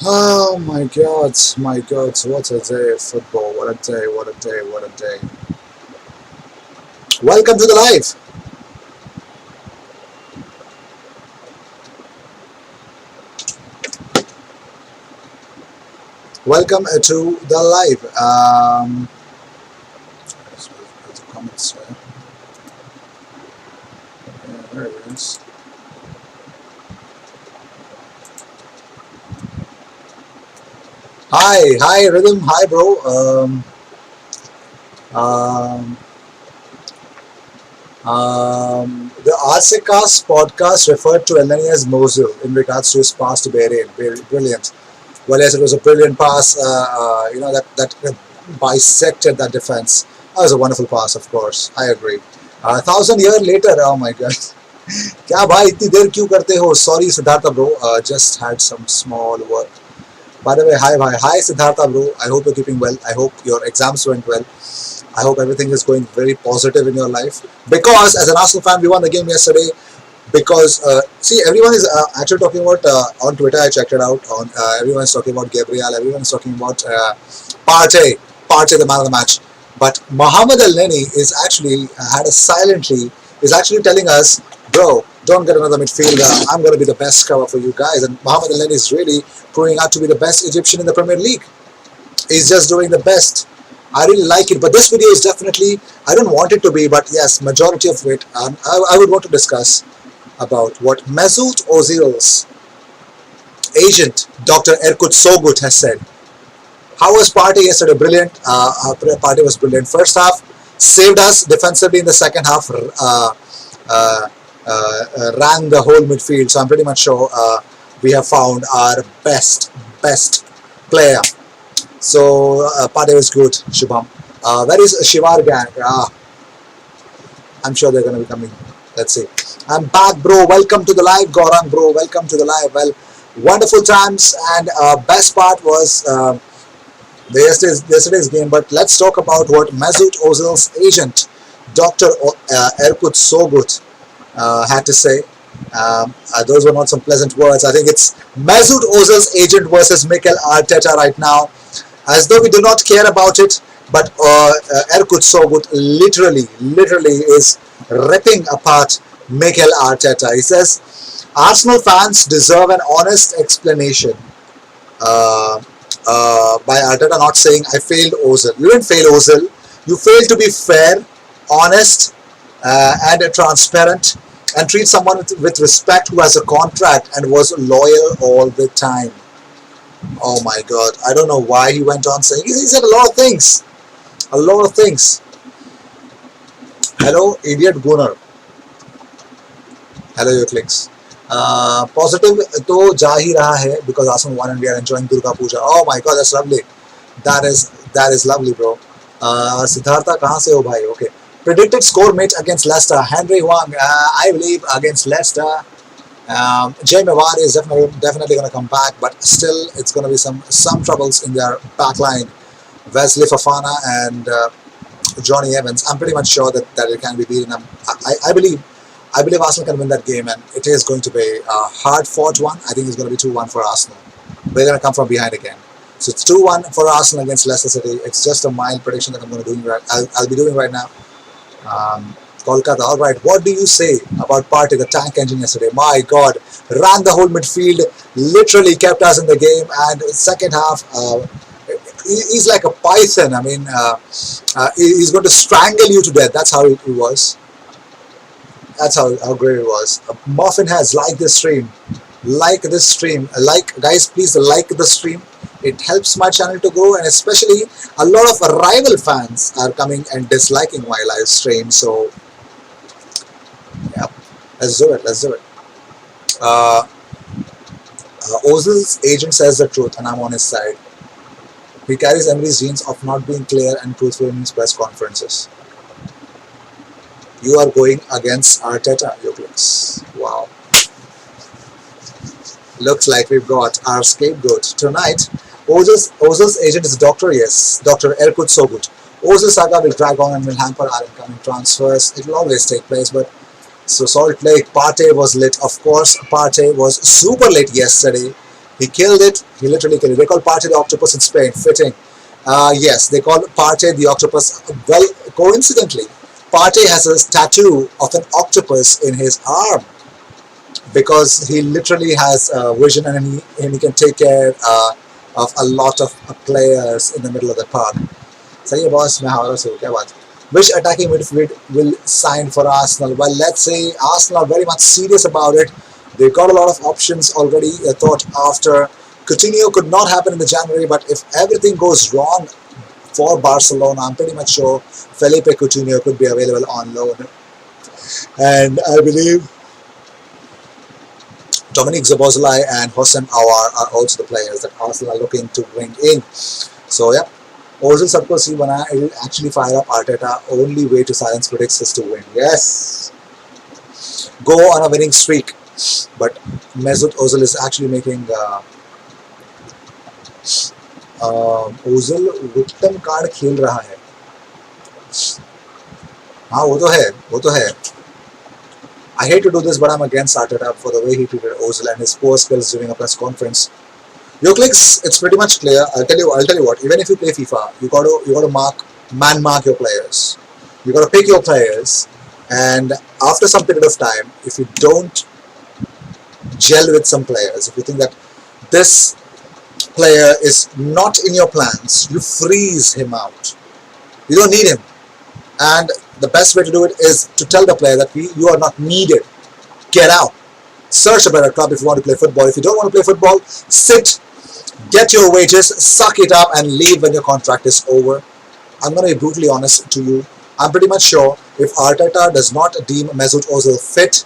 Oh my God, what a day of football, what a day, what a day, what a day. Welcome to the live. Welcome to the live. There's a comments, yeah, there it is. Hi, Rhythm, hi, bro. Um, the Arsikas podcast referred to Elneny as Mosul in regards to his pass to Bahrain. Brilliant. Well, yes, it was a brilliant pass. That bisected that defense. That was a wonderful pass, of course. I agree. 1,000 years later, oh my God. क्या भाई इतनी देर क्यों करते हो? Sorry, Siddhartha bro. Just had some small work. By the way, hi Siddhartha bro. I hope you're keeping well. I hope your exams went well. I hope everything is going very positive in your life. Because as an Arsenal fan, we won the game yesterday. Because see, everyone is actually talking about on Twitter. I checked it out. On everyone is talking about Gabriel. Everyone is talking about Partey, the man of the match. But Mohamed El Neni is actually had a silently is actually telling us, bro, don't get another midfielder. I'm going to be the best cover for you guys. And Mohamed El Neni is really proving out to be the best Egyptian in the Premier League. He's just doing the best. I really like it, but this video is definitely, I don't want it to be, but yes, majority of it, I would want to discuss about what Mesut Ozil's agent, Dr. Erkut Sogut, has said. How was Partey yesterday? Brilliant. Partey was brilliant. First half, saved us defensively. In the second half, ran the whole midfield. So I'm pretty much sure we have found our best player. So Partey was good, Shubham. Where is Shivar gang? I'm sure they're going to be coming. Let's see. I'm back, bro. Welcome to the live, Goran, bro. Welcome to the live. Well, wonderful times, and best part was yesterday's game. But let's talk about what Mesut Ozil's agent, Dr. Erkut Sogut, had to say. Those were not some pleasant words. I think it's Mesut Ozil's agent versus Mikel Arteta right now, as though we do not care about it. But Erkut Sogut literally is ripping apart Mikel Arteta. He says Arsenal fans deserve an honest explanation uh, by Arteta not saying I failed Ozil. You didn't fail Ozil. You failed to be fair, honest, and transparent, and treat someone with respect who has a contract and was loyal all the time. Oh my God! I don't know why he went on saying he said a lot of things. A lot of things. Hello, idiot Gunnar. Hello, your clicks. Positive तो जा ही रहा है because Arsenal won and we are enjoying Durga Puja. Oh my God, that's lovely. That is lovely, bro. Siddhartha कहाँ से हो भाई? Okay. Predicted score mate against Leicester. Henry Wang, I believe against Leicester. Jay Mawar is definitely going to come back, but still it's going to be some troubles in their back line. Wesley Fofana and Johnny Evans. I'm pretty much sure that it can be beaten. I believe Arsenal can win that game, and it is going to be a hard-fought one. I think it's going to be 2-1 for Arsenal. They're going to come from behind again. So it's 2-1 for Arsenal against Leicester City. It's just a mild prediction that I'm going to do right. I'll be doing right now. Kolkata. All right. What do you say about Partey, the tank engine yesterday? My God, ran the whole midfield, literally kept us in the game, and second half. He's like a python. I mean, he's going to strangle you to death. That's how it was. That's how great it was. Muffin has liked this stream. Like this stream. Like, guys, please like the stream. It helps my channel to grow, and especially a lot of rival fans are coming and disliking my live stream. So, yeah, let's do it. Let's do it. Uh, Ozil's agent says the truth, and I'm on his side. He carries Emery's genes of not being clear and truthful in his press conferences. You are going against Arteta, Euclides. Wow. Looks like we've got our scapegoat. Tonight, Ozil's agent is Dr. Yes, Dr. Erkut Sogut. Ozil saga will drag on and will hamper our incoming transfers. It will always take place, but so Salt Lake, Partey was lit. Of course, Partey was super late yesterday. He killed it. He literally killed it. They call Partey the octopus in Spain. Fitting. Yes, they call Partey the octopus. Well, coincidentally, Partey has a tattoo of an octopus in his arm because he literally has vision and he can take care of a lot of players in the middle of the park. सही है boss मैं हारा से हूँ क्या बात which attacking midfield will sign for Arsenal? Well, let's say Arsenal are very much serious about it. They've got a lot of options already thought after. Coutinho could not happen in the January, but if everything goes wrong for Barcelona, I'm pretty much sure Felipe Coutinho could be available on loan. And I believe Dominic Szoboszlai and Hossein Aouar are also the players that Arsenal are looking to bring in. So, yeah. Ozil सबको सी बनाया. It will actually fire up Arteta. Only way to silence critics is to win. Yes. Go on a winning streak. But Mesut Ozil is actually making Ozil victim card खेल रहा है. हाँ वो तो है. I hate to do this, but I'm against Arteta for the way he treated Ozil and his poor skills during a press conference. Your clicks, it's pretty much clear. I'll tell you what. Even if you play FIFA, you gotta mark your players. You gotta pick your players, and after some period of time, if you don't gel with some players, if you think that this player is not in your plans, you freeze him out. You don't need him, and the best way to do it is to tell the player that you are not needed. Get out. Search a better club if you want to play football. If you don't want to play football, sit. Get your wages, suck it up, and leave when your contract is over. I'm going to be brutally honest to you. I'm pretty much sure if Arteta does not deem Mesut Ozil fit,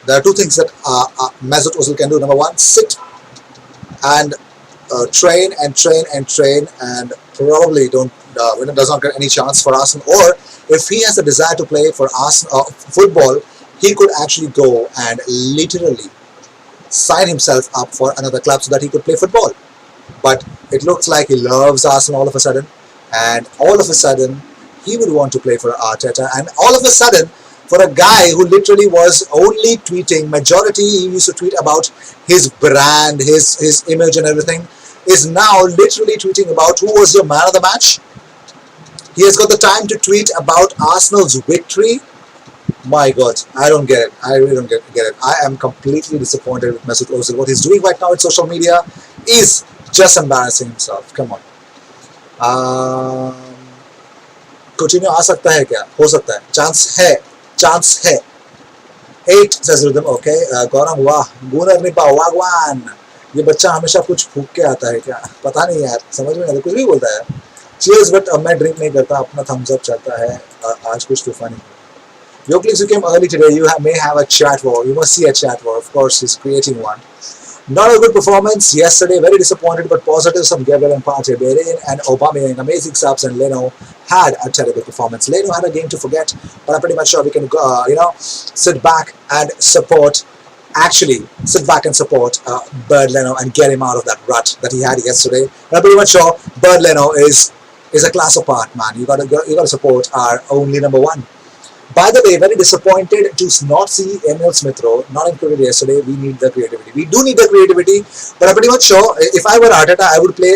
there are two things that Mesut Ozil can do. Number one, sit and train, and probably does not get any chance for Arsenal. Or if he has a desire to play for Arsenal football, he could actually go and literally sign himself up for another club so that he could play football. But it looks like he loves Arsenal all of a sudden, and all of a sudden he would want to play for Arteta, and all of a sudden for a guy who literally was only tweeting, majority he used to tweet about his brand, his image and everything, is now literally tweeting about who was your man of the match. He has got the time to tweet about Arsenal's victory. My God, I don't get it. I really don't get it. I am completely disappointed with Mesut Ozil. What he's doing right now with social media is just embarrassing himself. Come on. Coutinho आ सकता है क्या? हो सकता है. Chance है. 8 says rhythm. Okay. गौरव वाह. गुनर Nipah वागवान. ये बच्चा हमेशा कुछ फूक के आता है क्या? पता नहीं यार. समझ में नहीं आता. कुछ भी बोलता है. Cheers, but मैं ड्रिंक नहीं करता. अपना thumbs up चलता है. आज कुछ तूफानी. Yo, please, you came early today. You may have a chat war. You must see a chat war. Of course, he's creating one. Not a good performance yesterday. Very disappointed, but positives from Gabriel and Partey. Berin and Aubameyang, amazing subs, and Leno had a terrible performance. Leno had a game to forget, but I'm pretty much sure we can, sit back and support. Actually, sit back and support Bird Leno and get him out of that rut that he had yesterday. And I'm pretty much sure Bird Leno is a class apart, man. You gotta support our only number one. By the way, very disappointed to not see Emil Smith-Rowe not included yesterday. We need the creativity. We do need the creativity, but I'm pretty much sure if I were Arteta, I would play.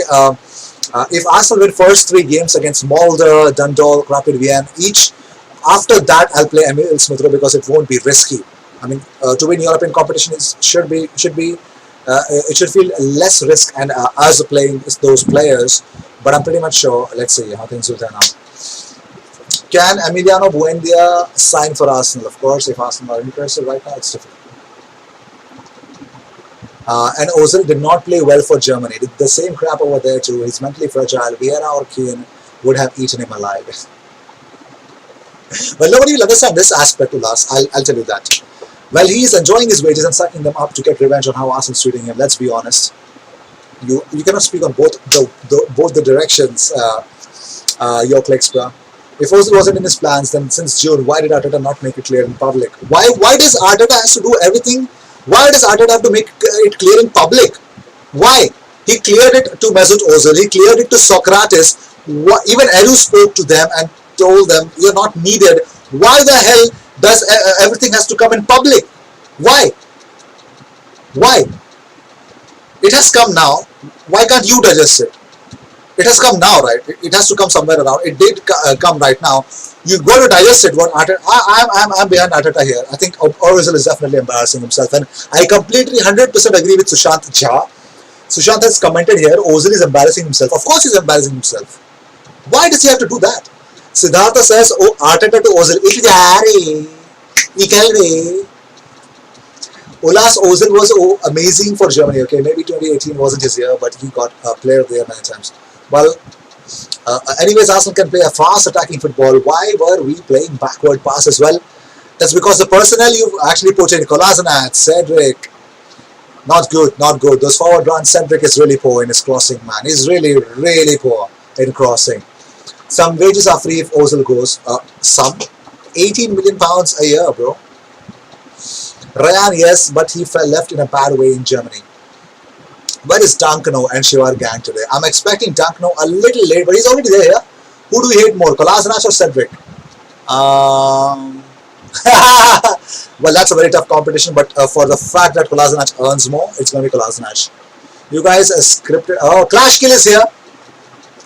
If Arsenal win first 3 games against Molde, Dundalk, Rapid Vienna each, after that I'll play Emil Smith-Rowe because it won't be risky. I mean, to win European competition should feel less risk and us playing those players. But I'm pretty much sure. Let's see how things will turn out. Can Emiliano Buendia sign for Arsenal? Of course, if Arsenal are interested right now, it's difficult. And Ozil did not play well for Germany. Did the same crap over there too. He's mentally fragile. Vieira or Keane would have eaten him alive. Well, nobody will understand this aspect to us. I'll tell you that. Well, he's enjoying his wages and sucking them up to get revenge on how Arsenal's treating him. Let's be honest. You cannot speak on both the directions. Your clicks, bro. If Ozil wasn't in his plans, then since June, why did Arteta not make it clear in public? Why does Arteta have to do everything? Why does Arteta have to make it clear in public? Why? He cleared it to Mesut Ozil. He cleared it to Socrates. Even Edu spoke to them and told them, you're not needed. Why the hell does everything has to come in public? Why? Why? It has come now. Why can't you digest it? It has come now, right? It has to come somewhere around. It did come right now. You got to digest it. What Arteta? I'm behind Arteta here. I think Ozil is definitely embarrassing himself, and I completely 100% agree with Sushant Jha. Sushant has commented here. Ozil is embarrassing himself. Of course, he's embarrassing himself. Why does he have to do that? Siddhartha says, "Oh, Arteta to Ozil. Olas Ozil was amazing for Germany. Okay, maybe 2018 wasn't his year, but he got a player of the year many times. Well, anyways, Arsenal can play a fast attacking football. Why were we playing backward pass as well? That's because the personnel you actually put in, Kolasinac, Cedric, not good, not good. Those forward runs, Cedric is really poor in his crossing, man. He's really, really poor in crossing. Some wages are free if Ozil goes. Some. 18 million pounds a year, bro. Ryan, yes, but he fell left in a bad way in Germany. Where is Dunkano and Shivar gang today? I'm expecting Dunkano a little late, but he's already there. Yeah? Who do we hate more, Kolasinac or Cedric? Well, that's a very tough competition, but for the fact that Kolasinac earns more, it's going to be Kolasinac. You guys are scripted. Oh, Clash Kill is here.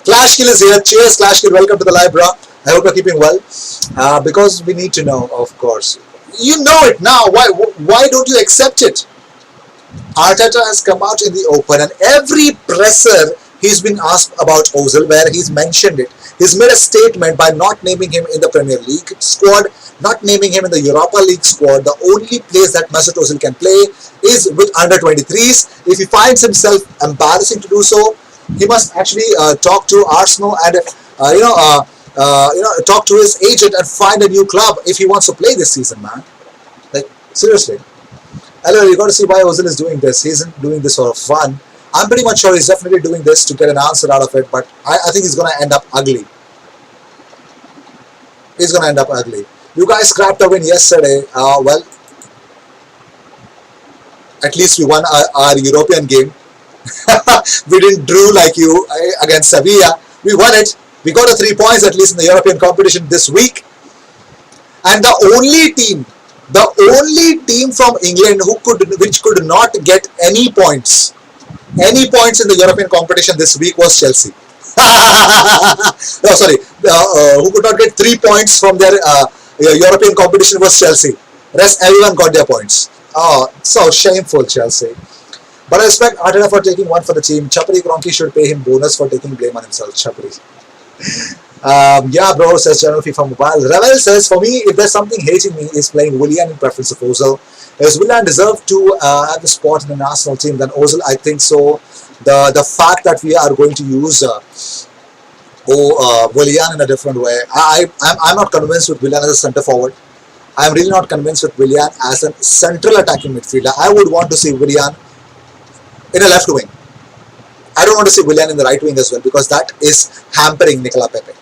Clash Kill is here. Cheers, Clash Kill. Welcome to the live, bro. I hope you're keeping well. Because we need to know, of course. You know it now. Why don't you accept it? Arteta has come out in the open, and every presser he's been asked about Ozil, where he's mentioned it. He's made a statement by not naming him in the Premier League squad, not naming him in the Europa League squad. The only place that Mesut Ozil can play is with under-23s. If he finds himself embarrassing to do so, he must actually talk to Arsenal and talk to his agent and find a new club if he wants to play this season, man. Like, seriously. Hello, you got to see why Ozil is doing this. He isn't doing this for fun. I'm pretty much sure he's definitely doing this to get an answer out of it, but I think he's going to end up ugly. He's going to end up ugly. You guys scrapped a win yesterday. Well, at least we won our European game. We didn't drew like you against Sevilla. We won it. We got a 3 points at least in the European competition this week. And the only team from England which could not get any points in the European competition this week was Chelsea. No, sorry, who could not get 3 points from their European competition was Chelsea. Rest everyone got their points. Oh, so shameful, Chelsea. But I respect Arteta for taking one for the team. Chapri Kroenke should pay him bonus for taking blame on himself. Chapri. Yeah, bro, says General FIFA Mobile. Ravel says, for me, if there's something hating me, is playing Willian in preference of Ozil. Does Willian deserve to have the spot in the national team than Ozil? I think so. The fact that we are going to use Willian in a different way, I'm not convinced with Willian as a centre forward. I'm really not convinced with Willian as a central attacking midfielder. I would want to see Willian in a left wing. I don't want to see Willian in the right wing as well, because that is hampering Nicola Pepe.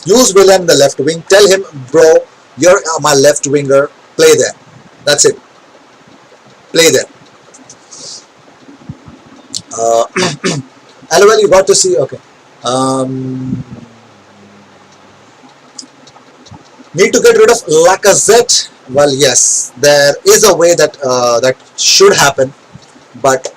Use Willian in the left wing. Tell him, bro, you're my left winger. Play there. That's it. Play there. LOL, you got to see. Okay. Need to get rid of Lacazette. Well, yes, there is a way that that should happen, but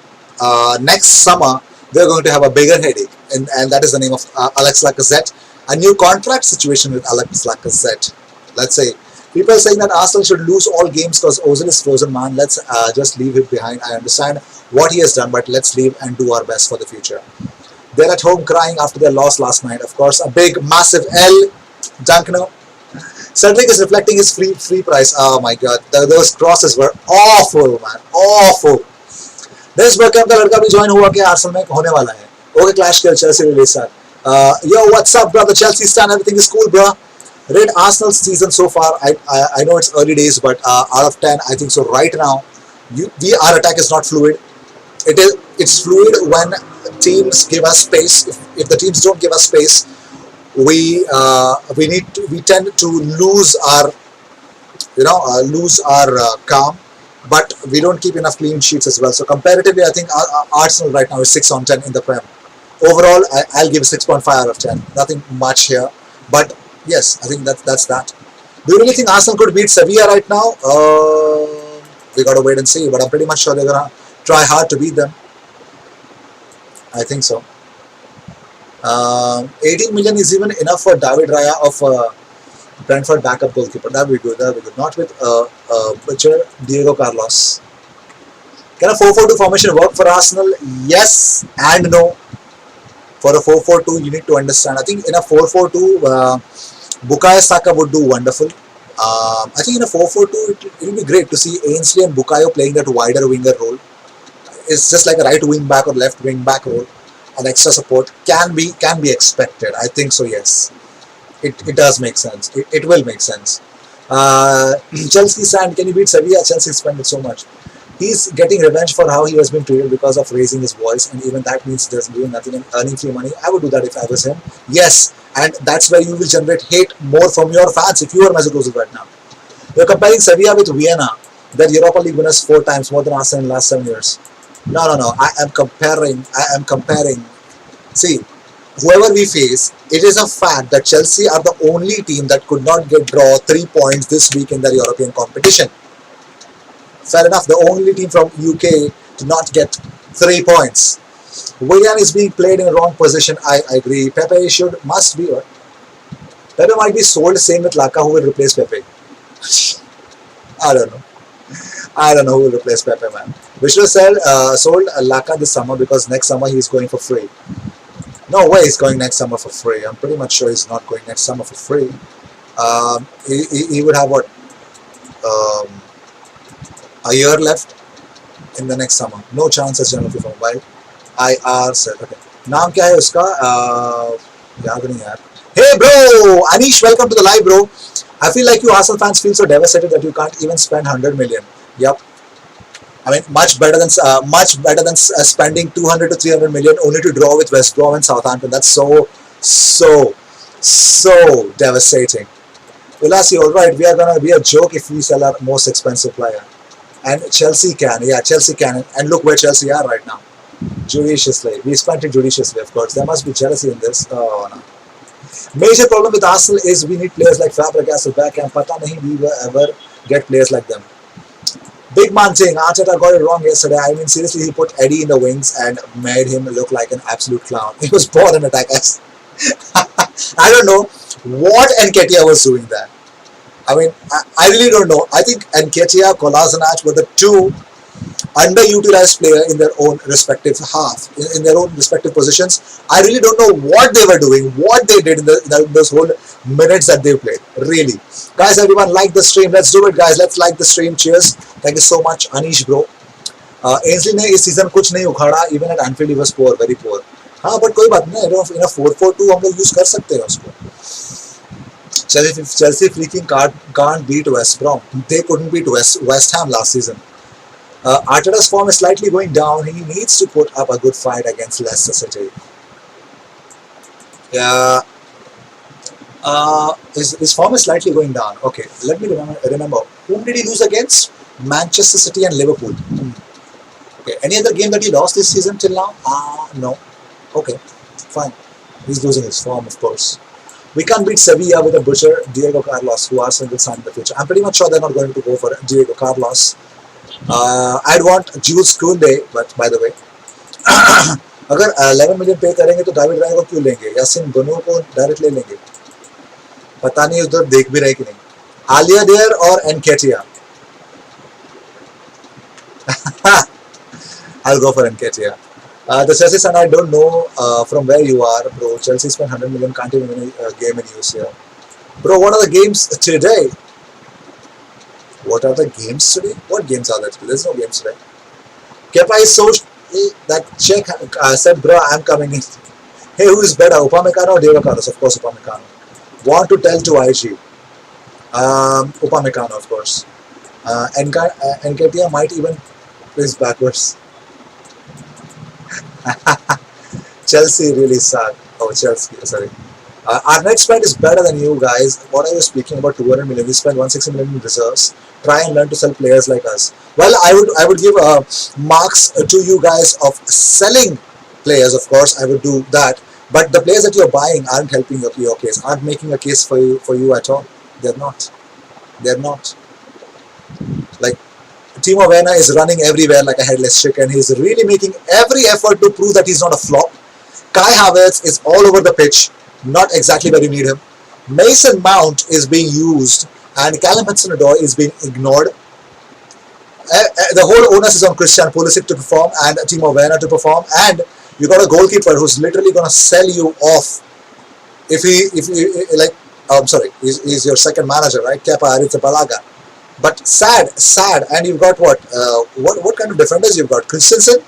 next summer they're going to have a bigger headache, and that is the name of Alex Lacazette. A new contract situation with Alex Lacazette. Let's say people are saying that Arsenal should lose all games because Ozil is frozen, man. Let's just leave him behind. I understand what he has done, but let's leave and do our best for the future. They're at home crying after their loss last night. Of course, a big, massive L. Dunkano. Cedric is reflecting his free price. Oh my God, those crosses were awful, man. Awful. This Beckham का लड़का भी join हुआ कि Arsenal में होने वाला है. Okay, Clash Kill Chelsea release sir. Yo, what's up, brother? Chelsea stan, everything is cool, bro. Rate Arsenal's season so far. I know it's early days, but out of 10, I think so. Right now, our attack is not fluid. It's fluid when teams give us space. If the teams don't give us space, we tend to lose our calm, but we don't keep enough clean sheets as well. So comparatively, I think Arsenal right now is 6 on 10 in the Prem. Overall, I'll give 6.5 out of 10. Nothing much here, but yes, I think that's that. Do you really think Arsenal could beat Sevilla right now? We got to wait and see, but I'm pretty much sure they're gonna try hard to beat them. I think so. 18 million is even enough for David Raya of Brentford backup goalkeeper. That'd be good. That'd be good. Not with butcher Diego Carlos. Can a 4-4-2 formation work for Arsenal? Yes and no. For a 4-4-2, you need to understand. I think in a 4-4-2, Bukayo Saka would do wonderful. I think in a 4-4-2, it will be great to see Ainsley and Bukayo playing that wider winger role. It's just like a right wing back or left wing back role. An extra support can be expected. I think so. Yes, it does make sense. It will make sense. Chelsea sand. Can you beat Sevilla? Chelsea spent so much. He's getting revenge for how he has been treated because of raising his voice, and even that means there's doing nothing and earning free money. I would do that if I was him. Yes, and that's where you will generate hate more from your fans if you are Mesut Ozil right now. You're comparing Sevilla with Vienna, that Europa League winners 4 times more than Arsenal in the last 7 years. No, no, no. I am comparing. See, whoever we face, it is a fact that Chelsea are the only team that could not draw 3 points this week in their European competition. Fair enough, the only team from UK to not get 3 points. Willian is being played in a wrong position. I agree. Pepe must be. What? Pepe might be sold. Same with Laka, who will replace Pepe. I don't know. I don't know who will replace Pepe, man. We should have sold Laka this summer because next summer he's going for free. No way he's going next summer for free. I'm pretty much sure he's not going next summer for free. He would have what? A year left in the next summer. No chances, General FIFA Mobile. IR set. Okay. नाम क्या है उसका? याद नहीं यार. Hey bro, Anish, welcome to the live, bro. I feel like you Arsenal fans feel so devastated that you can't even spend 100 million. Yep. I mean, much better than spending 200 to 300 million only to draw with West Brom and Southampton. That's so devastating. Ulasi, all right, we are gonna be a joke if we sell our most expensive player. And Chelsea can, yeah, Chelsea can. And look where Chelsea are right now. Judiciously. We spent it judiciously, of course. There must be jealousy in this. Oh, no. Major problem with Arsenal is we need players like Fabregas back, and pata nahi we will ever get players like them. Big man saying Arteta got it wrong yesterday. I mean, seriously, he put Eddie in the wings and made him look like an absolute clown. He was born an attacker. I don't know what Nketiah was doing there. I mean, I really don't know. I think Nketiah, Kolasinac were the two underutilized players in their own respective half, in their own respective positions. I really don't know what they were doing, what they did in those whole minutes that they played. Really. Guys, everyone, like the stream. Let's do it, guys. Let's like the stream. Cheers. Thank you so much, Anish, bro. Ainsley ने इस season कुछ नहीं उखाड़ा. Even at Anfield he was poor, very poor. हाँ, but कोई बात नहीं. In a 4-4-2 हम लोग use कर सकते हैं उसको. Chelsea freaking can't beat West Brom. They couldn't beat West Ham last season. Arteta's form is slightly going down. He needs to put up a good fight against Leicester City. Yeah. His form is slightly going down. Okay, let me remember. Whom did he lose against? Manchester City and Liverpool. Okay, any other game that he lost this season till now? No. Okay, fine. He's losing his form, of course. We can't beat Sevilla with a butcher, Diego Carlos, who Arsenal will sign in the future. I'm pretty much sure they're not going to go for Diego Carlos. I'd want Jules Koundé, but by the way, अगर 11 million पे करेंगे तो David राय को क्यों लेंगे? यासिन बनो को direct ले लेंगे? पता नहीं उधर देख भी रहे कि नहीं. आलिया देयर और Nketiah. I'll go for Nketiah. The Chelsea son, I don't know from where you are, bro. Chelsea spent 100 million, can't even win a game in use here. Bro, what are the games today? What are the games today? What games are there today? There's no games today. Kepa is so... that Czech said, bro, I'm coming in. Hey, who is better, Upamecano or Diego Carlos? Of course, Upamecano. Want to tell to IG. Upamecano, of course. Nketiah might even place backwards. Chelsea really suck. Oh, Chelsea, sorry. Our net spend is better than you guys. What are you speaking about? 200 million. We spent 160 million in reserves. Try and learn to sell players like us. Well, I would give marks to you guys of selling players. Of course, I would do that. But the players that you're buying aren't helping your case. Aren't making a case for you at all. They're not. They're not. Like, Timo Werner is running everywhere like a headless chicken. He's really making every effort to prove that he's not a flop. Kai Havertz is all over the pitch, not exactly where you need him. Mason Mount is being used, and Callum Hudson-Odoi is being ignored. The whole onus is on Christian Pulisic to perform and Timo Werner to perform, and you got a goalkeeper who's literally going to sell you off if he like. I'm sorry, he's your second manager, right? Kepa Arrizabalaga. But sad, and you've got what? What kind of defenders you've got? Christensen,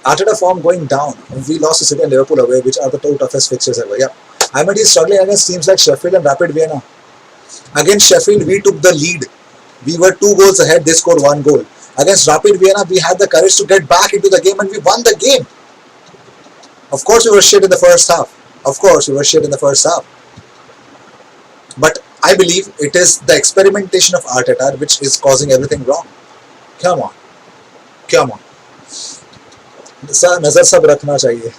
Arteta form going down. We lost to City and Liverpool away, which are the two toughest fixtures ever. Yeah, I mean he's struggling against teams like Sheffield and Rapid Vienna. Against Sheffield, we took the lead. We were 2 goals ahead. They scored 1 goal. Against Rapid Vienna, we had the courage to get back into the game, and we won the game. Of course, we were shit in the first half. But I believe it is the experimentation of Arteta which is causing everything wrong. Come on. नजर सब रखना चाहिए.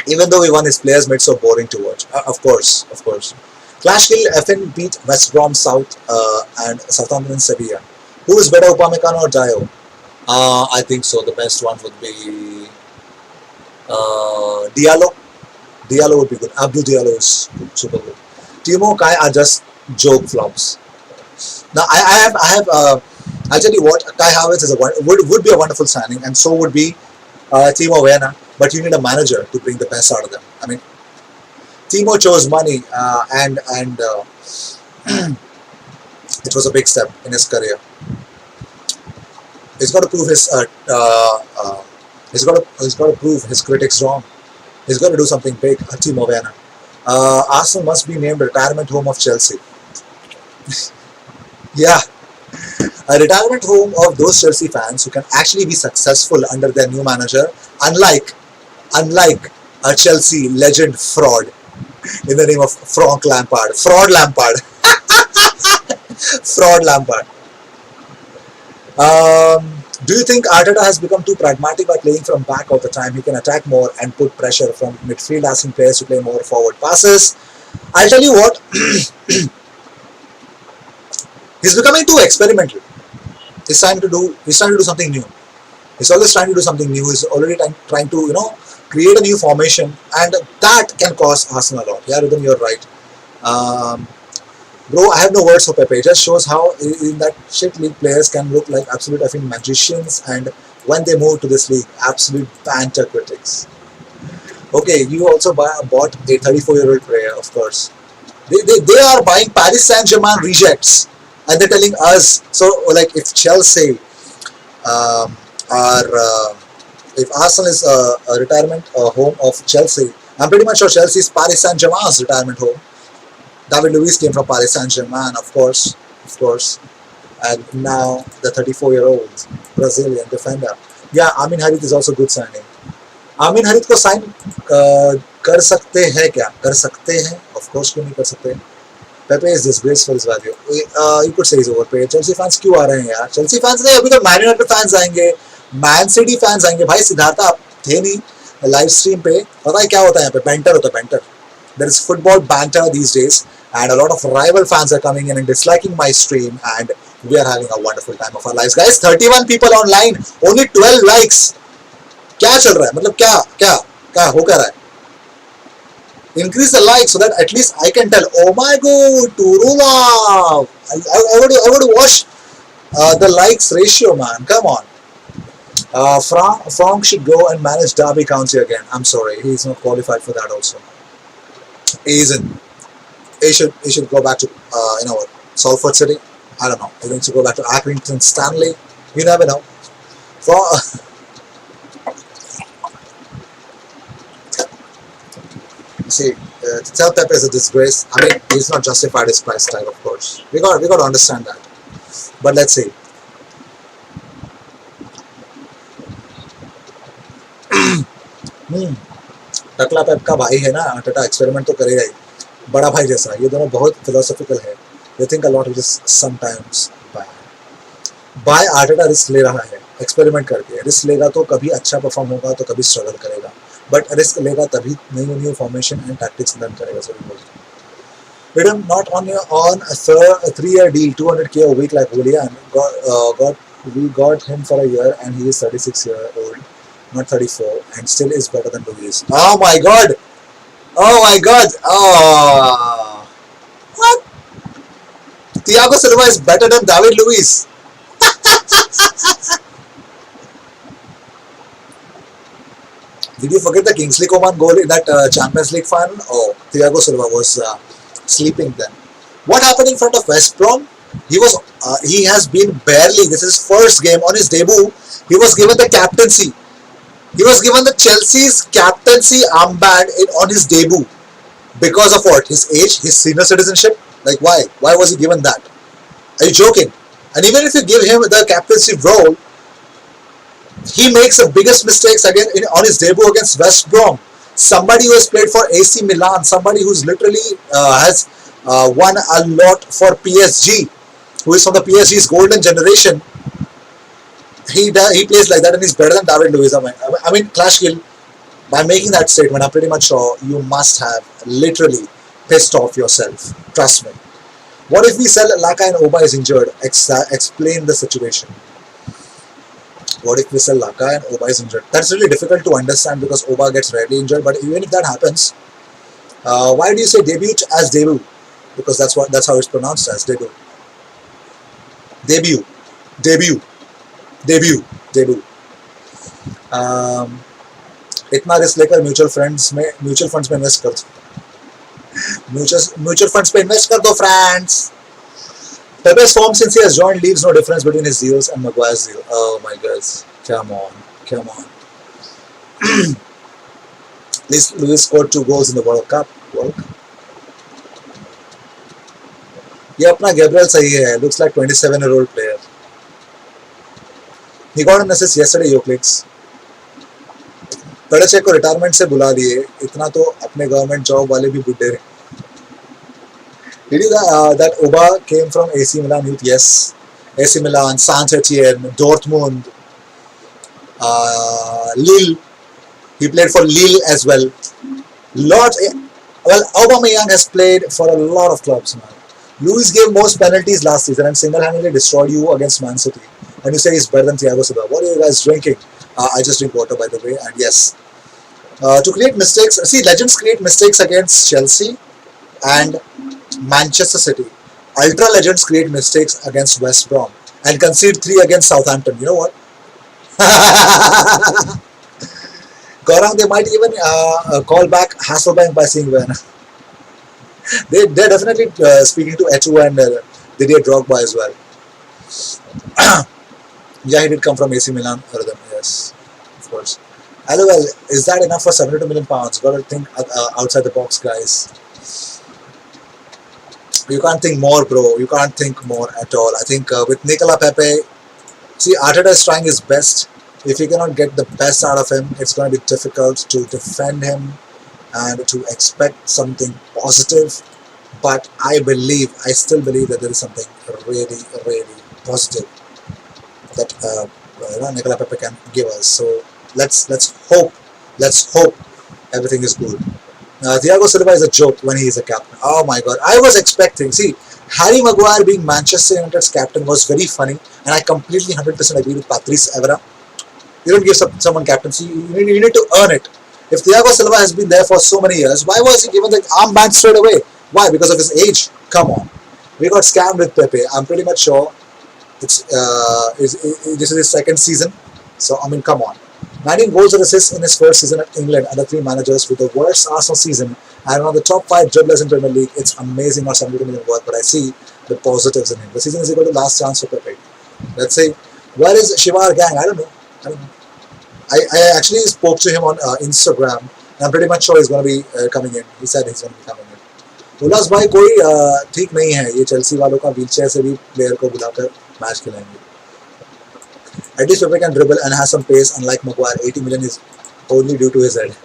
Even though we won, his players made so boring to watch. Of course. Clashville FN beat West Brom South and Southampton and Sevilla. Who is better, Upamecano or Dio? I think so. The best one would be Diallo. Diallo would be good. Abdul Diallo is super good. Timo, Kai are just joke flops. Now I'll tell you what. Kai Havertz would be a wonderful signing, and so would be Timo Werner. But you need a manager to bring the best out of them. I mean, Timo chose money, and it was a big step in his career. He's got to prove he's got to prove his critics wrong. He's got to do something big. Timo Werner. Arsenal must be named retirement home of Chelsea. Yeah, a retirement home of those Chelsea fans who can actually be successful under their new manager, unlike a Chelsea legend fraud in the name of Frank Lampard. Fraud Lampard. Do you think Arteta has become too pragmatic by playing from back all the time? He can attack more and put pressure from midfield, asking players to play more forward passes. I'll tell you what, he's becoming too experimental. He's trying to do something new. He's always trying to do something new. He's already trying to create a new formation, and that can cost Arsenal a lot. Yeah, Rhythm, you're right. Bro, I have no words for Pepe. It just shows how in that shit league players can look like absolute effing magicians, and when they move to this league, absolute banter critics. Okay, you also bought a 34-year-old player, of course. They are buying Paris Saint-Germain rejects, and they're telling us, so like if Chelsea if Arsenal is a retirement home of Chelsea, I'm pretty much sure Chelsea is Paris Saint-Germain's retirement home. David Luiz came from Paris Saint-Germain, of course, and now the 34-year-old Brazilian defender. Yeah, Amin Harit is also good signing. Amin Harit को sign कर सकते हैं क्या? कर सकते हैं? Of course क्यों नहीं कर सकते? Pepe is disgraced for his value. You could say he's overpaid. Chelsea fans क्यों आ रहे हैं यार? Chelsea fans नहीं, अभी तो Man United fans आएंगे, Man City fans आएंगे. भाई सिद्धार्थ आप थे नहीं लाइव स्ट्रीम पे. पता है क्या होता है यहाँ पे? Banter होता है, banter. There is football banter these days, and a lot of rival fans are coming in and disliking my stream, and we are having a wonderful time of our lives. Guys, 31 people online, only 12 likes. क्या चल रहा है? मतलब क्या हो क्या रहा है? Increase the likes so that at least I can tell. Oh my God, Turula! I would watch the likes ratio, man. Come on. Frank should go and manage Derby County again. I'm sorry, he's not qualified for that. Also, he isn't. He should go back to Salford City. I don't know. He needs to go back to Accrington Stanley. You never know. See, to tell Pepe is a disgrace. I mean, he's not justified his price tag, of course. We got to understand that. But let's see. टकला पेप का भाई है ना, Arteta experiment तो करेगा ही, बड़ा भाई जैसा. ये दोनों बहुत फिलोसॉफिकल है. They think a lot, which is sometimes bad. Arteta risk ले रहा है, एक्सपेरिमेंट करके. रिस्क लेगा तो कभी अच्छा परफॉर्म होगा तो कभी स्ट्रगल करेगा. बट रिस्क लेगा तभी new formation and tactics learn करेगा. सो with him not on a 3-year deal, 200K a week like Julian. We got him for a year, and he is 36-year-old, not 34, and still is better than Luis. Oh my God! Oh my God! Oh, what? Thiago Silva is better than David Luiz. Did you forget the Kingsley Coman goal in that Champions League final? Oh, Thiago Silva was sleeping then. What happened in front of West Brom? He has been barely. This is his first game on his debut. He was given the captaincy. He was given the Chelsea's captaincy armband on his debut because of what? His age, his senior citizenship. Like why? Why was he given that? Are you joking? And even if you give him the captaincy role, he makes the biggest mistakes again on his debut against West Brom. Somebody who has played for AC Milan, somebody who's literally has won a lot for PSG, who is from the PSG's golden generation. He plays like that and he's better than David Luiz. I mean, Clash Gill, by making that statement, I'm pretty much sure you must have literally pissed off yourself. Trust me. What if we sell Laka and Oba is injured? Explain the situation. What if we sell Laka and Oba is injured? That's really difficult to understand because Oba gets rarely injured. But even if that happens, why do you say debut as debut? Because that's how it's pronounced as debut. Debut, debut, debut, debut. इतना risk लेकर mutual funds में invest कर दो. Mutual funds पे invest कर दो friends. Pepe's form since he has joined leaves no difference between his deals and Maguire's deal. Oh my God. Come on. Come on. Luis scored 2 goals in the World Cup. ये अपना Gabriel सही है. Looks like 27-year-old player. He got an assist yesterday, Yoklicks. पेड़चे को retirement से बुला लिए. इतना तो अपने गवर्नमेंट जॉब वाले भी बुड्ढे रहे. Did you that Oba came from AC Milan youth? Yes. AC Milan, Saint-Etienne, Dortmund, Lille. He played for Lille as well. Well, Aubameyang has played for a lot of clubs, man. Luis gave most penalties last season and single-handedly destroyed you against Man City. And you say he's better than Thiago Silva. What are you guys drinking? I just drink water, by the way. And yes, to create mistakes. See, legends create mistakes against Chelsea and Manchester City. Ultra legends create mistakes against West Brom and concede 3 against Southampton. You know what? Gaurang, they might even call back Hasselbank by saying when. They're definitely speaking to Etu and Didier Drogba as well. Yeah, he did come from AC Milan. Yes, of course. LOL, is that enough for £72 million? Gotta think outside the box, guys. You can't think more, bro. You can't think more at all. I think with Nicola Pepe, see, Arteta is trying his best. If you cannot get the best out of him, it's going to be difficult to defend him and to expect something positive. But I still believe that there is something really, really positive that Nicola Pepe can give us. So let's hope everything is good. Thiago Silva is a joke when he is a captain. Oh my God. I was expecting, see, Harry Maguire being Manchester United's captain was very funny, and I completely 100% agree with Patrice Evra. You don't give someone captaincy, you need to earn it. If Thiago Silva has been there for so many years, why was he given the armband straight away? Why? Because of his age? Come on. We got scammed with Pepe. I'm pretty much sure this is his second season. So, I mean, come on. 19 goals and assists in his first season at England under 3 managers with the worst Arsenal season and one of the top 5 dribblers in Premier League. It's amazing, not 72 million worth, but I see the positives in him. The season is equal to last chance for Pepe. Let's say, where is Shivar Gang? I don't know. I actually spoke to him on Instagram, and I'm pretty much sure he's going to be coming in. He said he's going to be coming in. उल्लास भाई कोई ठीक नहीं है, ये Chelsea वालों का wheelchair से भी प्लेयर को बुलाकर मैच खिलाएंगे. At least Pepe can dribble and has some pace, unlike Maguire. 80 million is only due to his head.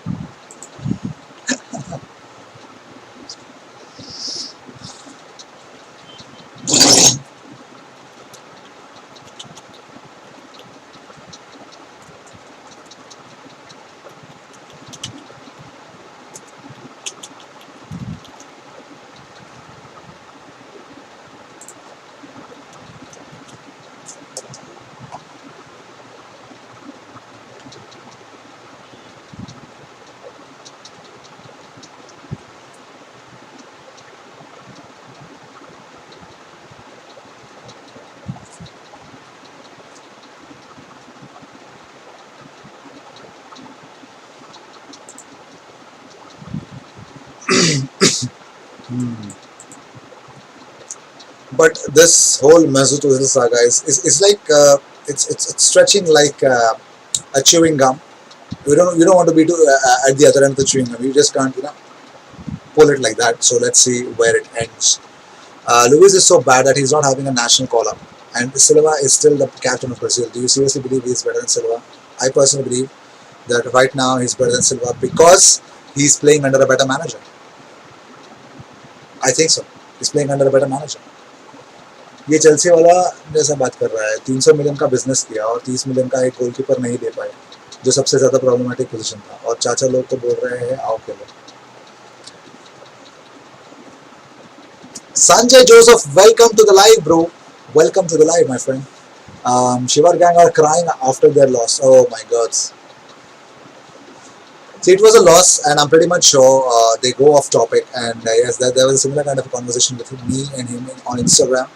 But this whole Mesut Ozil saga is like it's stretching like a chewing gum. You don't want to be at the other end of the chewing gum. You just can't pull it like that. So let's see where it ends. Luis is so bad that he's not having a national call up, and Silva is still the captain of Brazil. Do you seriously believe he's better than Silva? I personally believe that right now he's better than Silva because he's playing under a better manager. I think so. He's playing under a better manager. ये Chelsea वाला जैसा बात कर रहा है 300 million का business किया और 30 मिलियन का एक गोलकीपर नहीं दे पाए जो सबसे ज्यादा प्रॉब्लमेटिक पोजीशन था और चाचा लोग तो बोल रहे हैं आओ खेलो. Sanjay Joseph, welcome to the live, bro. Welcome to the live, my friend. Shivar gang are crying after their loss. Oh my God. See, it was a loss, and I'm pretty much sure they go off topic. And yes, there was a similar kind of a conversation between me and him on Instagram.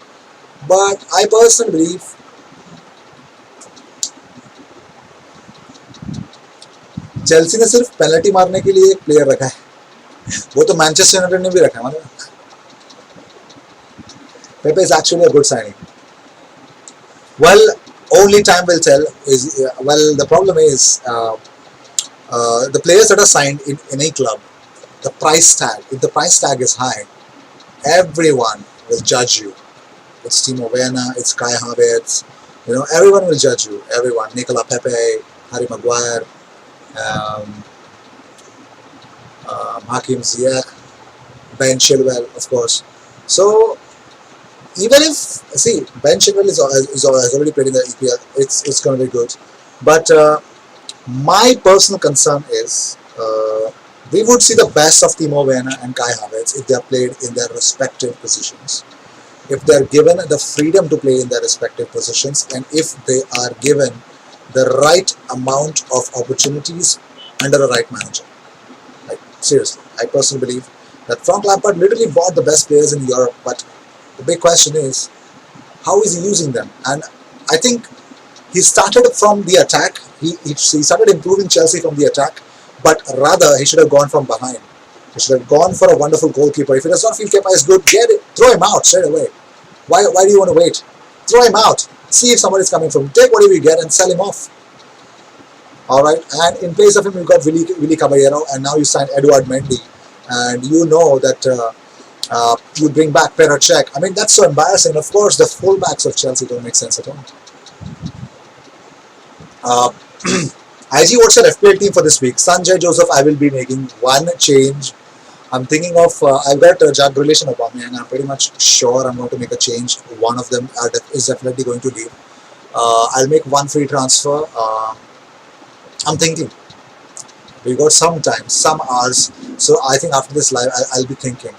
But I personally believe Chelsea ने सिर्फ penalty मारने के लिए एक player रखा है वो तो मैनचेस्टर यूनाइटेड ने भी रखा है मतलब Pepe is actually a good signing. Well, only time will tell. The problem is the players that are signed in any club, the price tag. If the price tag is high, everyone will judge you. It's Timo Werner, it's Kai Havertz. Everyone will judge you. Everyone. Nicola Pepe, Harry Maguire, Hakim Ziyech, Ben Chilwell, of course. So even if Ben Chilwell has already played in the EPL, it's going to be good. But my personal concern is we would see the best of Timo Werner and Kai Havertz if they are played in their respective positions. If they are given the freedom to play in their respective positions, and if they are given the right amount of opportunities under a right manager. Like seriously, I personally believe that Frank Lampard literally bought the best players in Europe, but the big question is, how is he using them? And I think he started from the attack. He started improving Chelsea from the attack, but rather he should have gone from behind. He should have gone for a wonderful goalkeeper. If he does not feel Kepa is good, get it, throw him out straight away. Why do you want to wait? Throw him out. See if somebody is coming from him. Take whatever you get and sell him off. Alright, and in place of him, you've got Willy Caballero, and now you signed Eduard Mendy. And you know that you bring back Petr Cech. I mean, that's so embarrassing. Of course, the fullbacks of Chelsea don't make sense at all. IG, what's your FPL team for this week? Sanjay Joseph, I will be making one change. I'm thinking of, I've got Jack Grealish and Aubameyang. I'm pretty much sure I'm going to make a change. One of them is definitely going to leave. I'll make one free transfer. I'm thinking. We got some time, some hours. So I think after this live, I'll be thinking.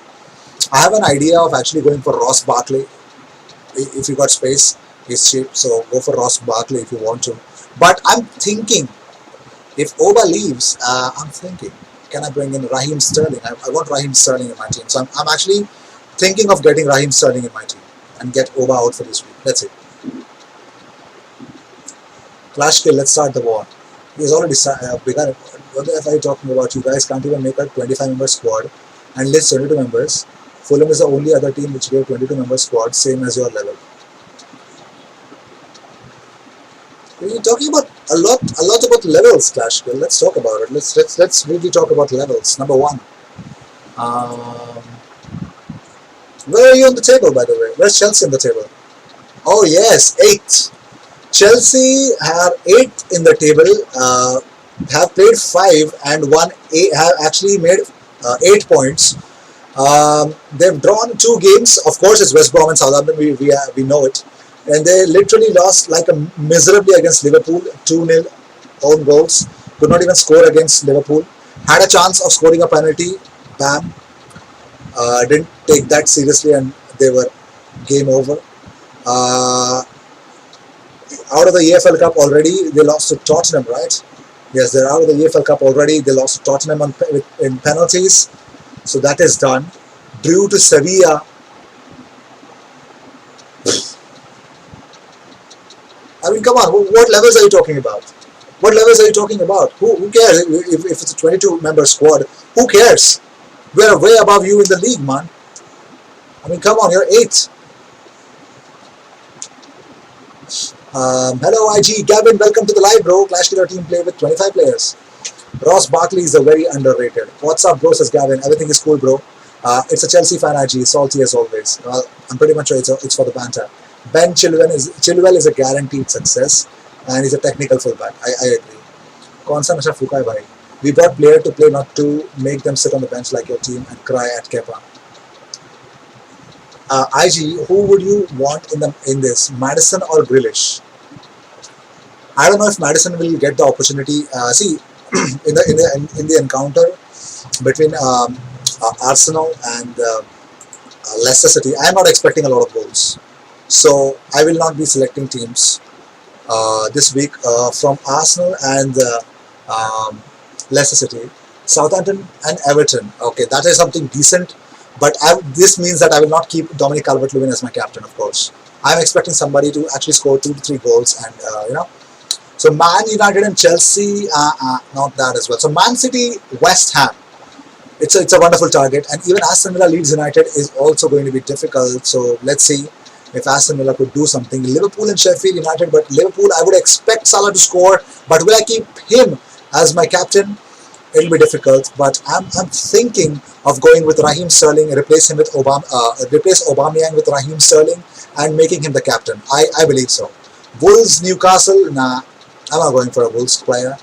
I have an idea of actually going for Ross Barkley. If you got space, he's cheap. So go for Ross Barkley if you want to. But I'm thinking, if Oba leaves, I'm thinking, can I bring in Raheem Sterling? I want Raheem Sterling in my team. So I'm actually thinking of getting Raheem Sterling in my team and get Oba out for this week. Let's see. Clash kill, let's start the war. He's already begun. What the F are you talking about? You guys can't even make a 25-member squad and list 22 members. Fulham is the only other team which gave 22-member squad, same as your level. We're talking about a lot about levels, Clash kill. Let's talk about it. Let's really talk about levels. Number one. Where are you on the table, by the way? Where's Chelsea on the table? Oh yes, 8th. Chelsea are 8th in the table, have played 5 and won 8, have actually made 8 points. They've drawn 2 games. Of course, it's West Brom and Southampton. We know it, and they literally lost like miserably against Liverpool, 2-0 own goals. Could not even score against Liverpool. Had a chance of scoring a penalty. Bam. Didn't take that seriously, and they were game over. Out of the EFL Cup already, they lost to Tottenham, right? Yes, they're out of the EFL Cup already. They lost to Tottenham in penalties. So that is done. Drew to Sevilla. I mean, come on, what levels are you talking about? What levels are you talking about? Who cares if it's a 22-member squad? Who cares? We're way above you in the league, man. I mean, come on, you're 8th. Hello, IG. Gavin, welcome to the live, bro. Clash Killer team play with 25 players. Ross Barkley is a very underrated. What's up, bro? Says Gavin. Everything is cool, bro. It's a Chelsea fan, IG. Salty as always. Well, I'm pretty much sure it's for the banter. Chilwell is a guaranteed success, and he's a technical fullback. I agree. कौन सा नशा फूका है भाई? We brought player to play, not to make them sit on the bench like your team and cry at Kepa. IG, who would you want in this, Madison or Grealish? I don't know if Madison will get the opportunity. See, in the encounter between Arsenal and Leicester City, I am not expecting a lot of goals, so I will not be selecting teams this week from Arsenal and Leicester City, Southampton and Everton. Okay, that is something decent. But this means that I will not keep Dominic Calvert-Lewin as my captain, of course. I'm expecting somebody to actually score 2 to 3 goals, and So Man United and Chelsea, not that as well. So Man City, West Ham, it's a wonderful target, and even Aston Villa Leeds United is also going to be difficult. So let's see if Aston Villa could do something. Liverpool and Sheffield United, but Liverpool, I would expect Salah to score, but will I keep him as my captain? It'll be difficult, but I'm thinking of going with Raheem Sterling, replace Aubameyang with Raheem Sterling, and making him the captain. I believe so. Wolves, Newcastle, nah, I'm not going for a Wolves player.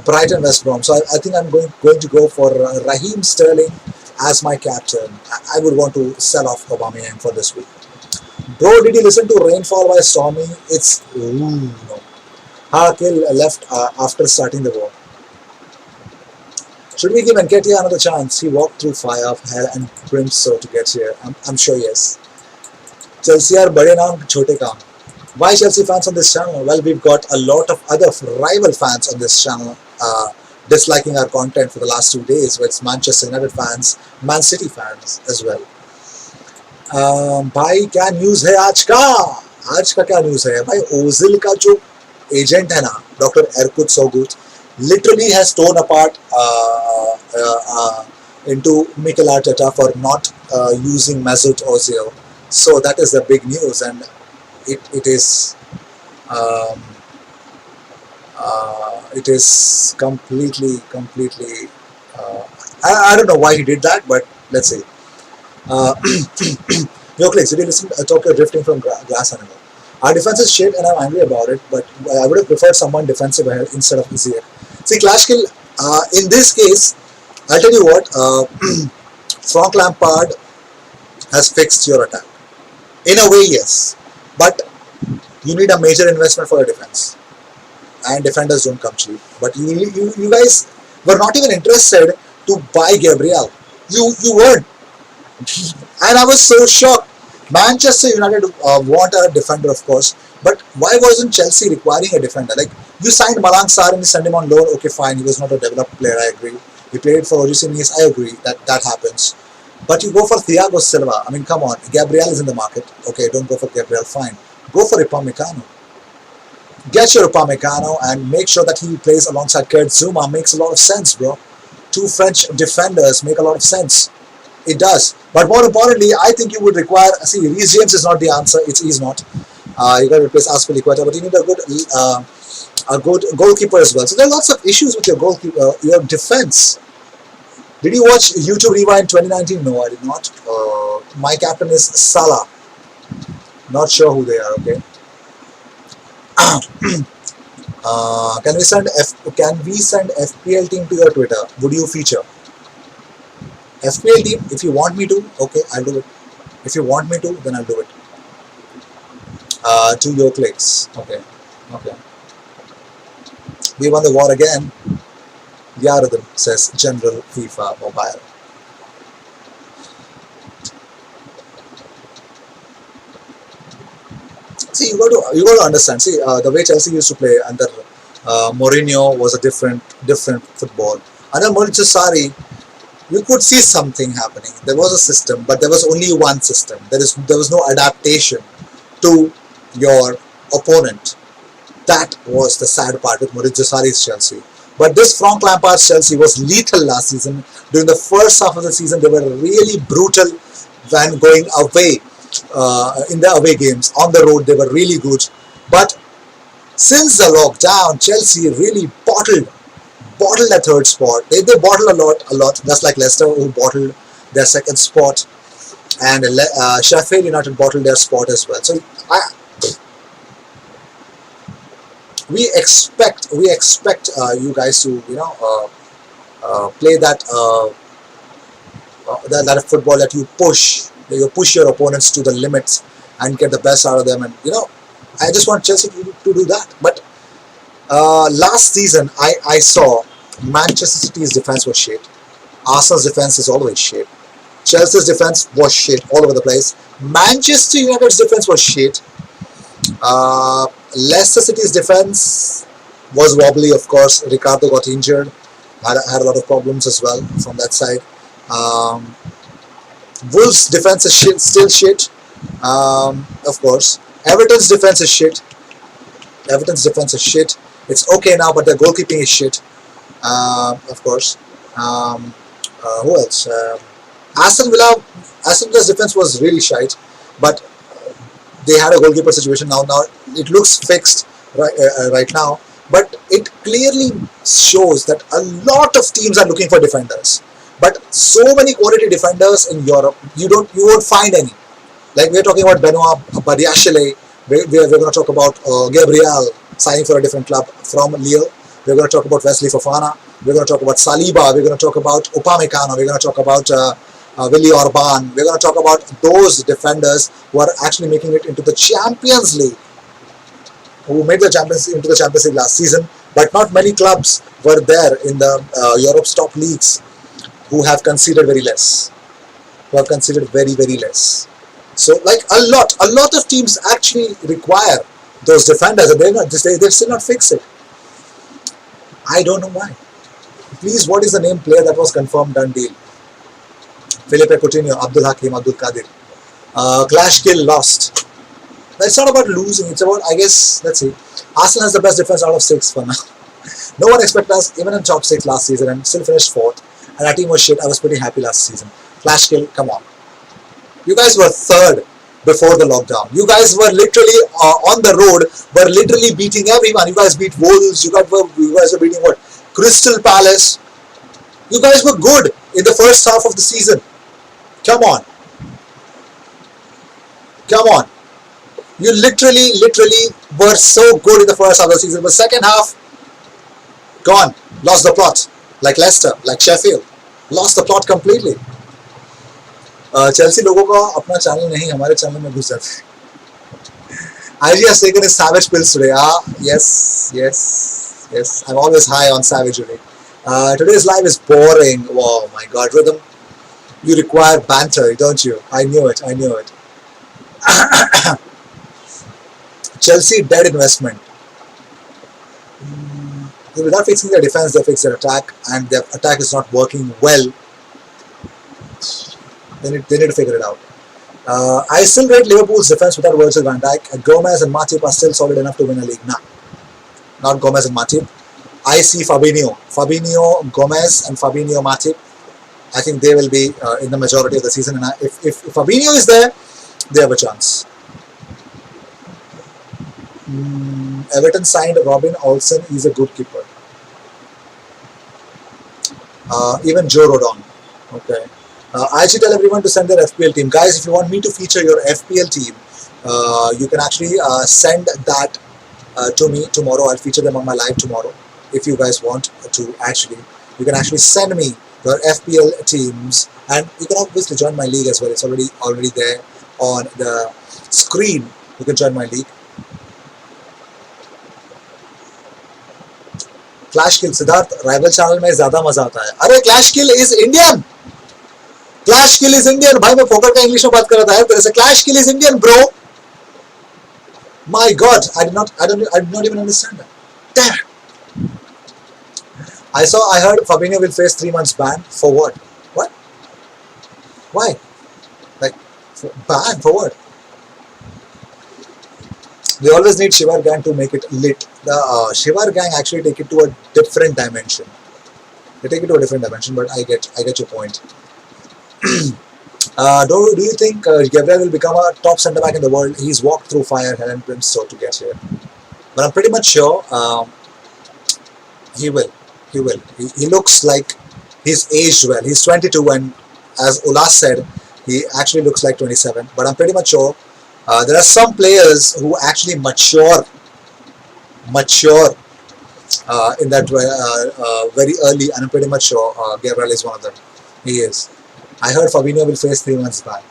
Brighton, West Brom. So I think I'm going to go for Raheem Sterling as my captain. I would want to sell off Aubameyang for this week. Bro, did you listen to Rainfall by Stormy? It's no. Harkill left after starting the war. Should we give Nketiah another chance? He walked through fire of hell and brimstone to get here. I'm sure yes. Chelsea are bade naam, chote kaam. Why Chelsea fans on this channel? Well, we've got a lot of other rival fans on this channel disliking our content for the last 2 days. So it's Manchester United fans, Man City fans as well. भाई क्या news है आज का क्या news है भाई? Ozil का जो एजेंट है ना, doctor एरकुट सोगुट, literally has torn apart into Mikel Arteta for not using Mesut Ozil. So that is the big news, and it is completely I don't know why he did that, but let's see. Yo, clicks, did you listen to Tokyo drifting from glass animal? Our defense is shit and I'm angry about it, but I would have preferred someone defensive ahead instead of Ziyech. See, Clash Kill, in this case, I'll tell you what, Frank Lampard has fixed your attack. In a way, yes, but you need a major investment for your defense, and defenders don't come cheap. But you guys were not even interested to buy Gabriel. You weren't, and I was so shocked. Manchester United want a defender, of course, but why wasn't Chelsea requiring a defender? Like, you signed Malang Sarr and you sent him on loan. Okay, fine, he was not a developed player, I agree. He played for Nice, I agree, that happens. But you go for Thiago Silva. I mean, come on, Gabriel is in the market. Okay, don't go for Gabriel, fine. Go for Upamecano. Get your Upamecano and make sure that he plays alongside Kurt Zuma. Makes a lot of sense, bro. 2 French defenders make a lot of sense. It does. But more importantly, I think you would require, see, Reece James is not the answer. He's not. You got to replace Azpilicueta, but you need a good goalkeeper as well. So there are lots of issues with your goalkeeper, your defense. Did you watch YouTube Rewind 2019? No, I did not. My captain is Salah. Not sure who they are. Okay. Can we send FPL team to your Twitter? Would you feature FPL team? If you want me to, okay, I'll do it. If you want me to, then I'll do it. To your clicks. Okay. We won the war again. Yaradam, says General FIFA Mobile. See, you got to understand. See, the way Chelsea used to play under Mourinho was a different football. Under Maurizio Sarri, you could see something happening. There was a system, but there was only one system. There was no adaptation to your opponent. That was the sad part with Maurizio Sarri's Chelsea. But this Frank Lampard's Chelsea was lethal last season. During the first half of the season, they were really brutal when going away in the away games. On the road, they were really good. But Since the lockdown, Chelsea really bottled their third spot. They bottled a lot, just like Leicester who bottled their second spot, and Sheffield United bottled their spot as well. So we expect you guys to play that football that you push your opponents to the limits and get the best out of them, and I just want Chelsea to do that. But last season I saw Manchester City's defense was shit. Arsenal's defense is always shit. Chelsea's defense was shit all over the place. Manchester United's defense was shit. Leicester City's defense was wobbly, of course. Ricardo got injured, had a lot of problems as well from that side. Um, Wolves' defense is still shit, of course. Everton's defense is shit. Everton's defense is shit. It's okay now, but their goalkeeping is shit, of course. Who else? Aston Villa's defense was really shite, but they had a goalkeeper situation now. Now it looks fixed right now, but it clearly shows that a lot of teams are looking for defenders. But so many quality defenders in Europe, you won't find any. Like we're talking about Benoit Badiashile, we're going to talk about Gabriel signing for a different club from Lille. We're going to talk about Wesley Fofana. We're going to talk about Saliba. We're going to talk about Upamecano. We're going to talk about Willy Orban. We're going to talk about those defenders who are actually making it into the Champions League, who made into the Champions League last season. But not many clubs were there in the Europe's top leagues who have conceded very less. Who have conceded very, very less. So, like a lot of teams actually require those defenders, and they've still not fixed it. I don't know why. Please, what is the name player that was confirmed done deal? Felipe Coutinho, Abdul Hakim, Abdul Qadir. Clash Kill lost. It's not about losing. It's about, I guess, let's see. Arsenal has the best defense out of 6 for now. No one expected us even in top 6 last season and still finished 4th. And our team was shit. I was pretty happy last season. Clash Kill, come on. You guys were 3rd before the lockdown. You guys were literally on the road, were literally beating everyone. You guys beat Wolves. You guys were beating what? Crystal Palace. You guys were good in the first half of the season. Come on. Come on. You literally were so good in the first half of the season. But second half, gone. Lost the plot. Like Leicester, like Sheffield. Lost the plot completely. Chelsea लोगों का अपना channel नहीं, हमारे channel में घुस जाते. IG has taken his savage pills today. Yes. I'm always high on savagery. Today's live is boring. Oh my God, Rhythm. You require banter, don't you? I knew it. Chelsea dead investment. Without fixing their defense, they fix their attack, and their attack is not working well. They need to figure it out. I still rate Liverpool's defense without Virgil van Dijk. Gomez and Matip are still solid enough to win a league. Nah, not Gomez and Matip. I see Fabinho, Gomez, and Fabinho, Matip. I think they will be in the majority of the season. And if Fabinho is there, they have a chance. Everton signed Robin Olsen. He's a good keeper. Even Joe Rodon. Okay. I should tell everyone to send their FPL team. Guys, if you want me to feature your FPL team, you can actually send that to me tomorrow. I'll feature them on my live tomorrow. If you guys want to actually, you can actually send me your FPL teams, and you can obviously join my league as well. It's already there on the screen. You can join my league. Clash Kill Siddharth, rival channel में ज़्यादा मजा आता है. अरे Clash Kill is Indian. Clash Kill is Indian. भाई मैं फोकर का English में बात कर रहा था यार तेरे से. Clash Kill is Indian, bro. My God, I did not even understand that. Damn it. I heard Fabinho will face 3 months ban. For what? What? Why? Like, ban for what? We always need Shivar Gang to make it lit. The Shivar Gang actually take it to a different dimension. They take it to a different dimension, but I get your point. Do you think Gabriel will become a top centre back in the world? He's walked through fire, hell and brimstone to get here. but I'm pretty much sure he will. He will. He looks like he's aged well. He's 22, and as Ulas said, he actually looks like 27. But I'm pretty much sure there are some players who actually mature in that very early, and I'm pretty much sure Gabriel is one of them. He is. I heard Fabinho will face 3 months back.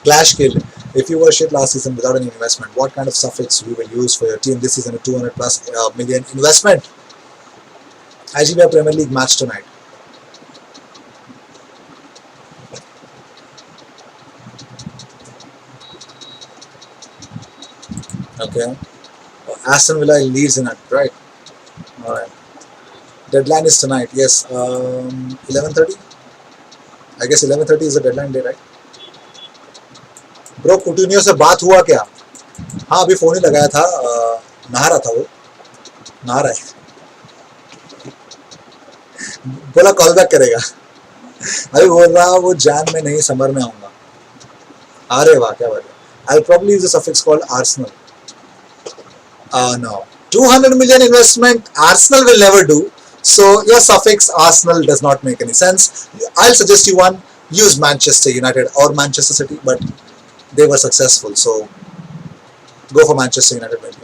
Clash kill. If you were shit last season without any investment, what kind of suffix you will use for your team this season? A 200 plus million investment. IGBA Premier League match tonight. Okay. Aston Villa leads in it, right? All right. Deadline is tonight. Yes. 11:30. I guess 11:30 is the deadline day, right? Bro कुटिन्यो से बात हुआ क्या? हाँ अभी phone ही लगाया था. नहा रहा था वो. नहा रहा है. बोला कॉल बैक करेगा. अभी बोल रहा वो जैन में नहीं समर में आऊंगा. अरे वाह क्या बात है. I'll probably use a suffix called Arsenal. No. 200 million investment Arsenal will never do. So your suffix Arsenal does not make any sense. I'll suggest you one. Use Manchester United or Manchester City, but they were successful. So go for Manchester United maybe.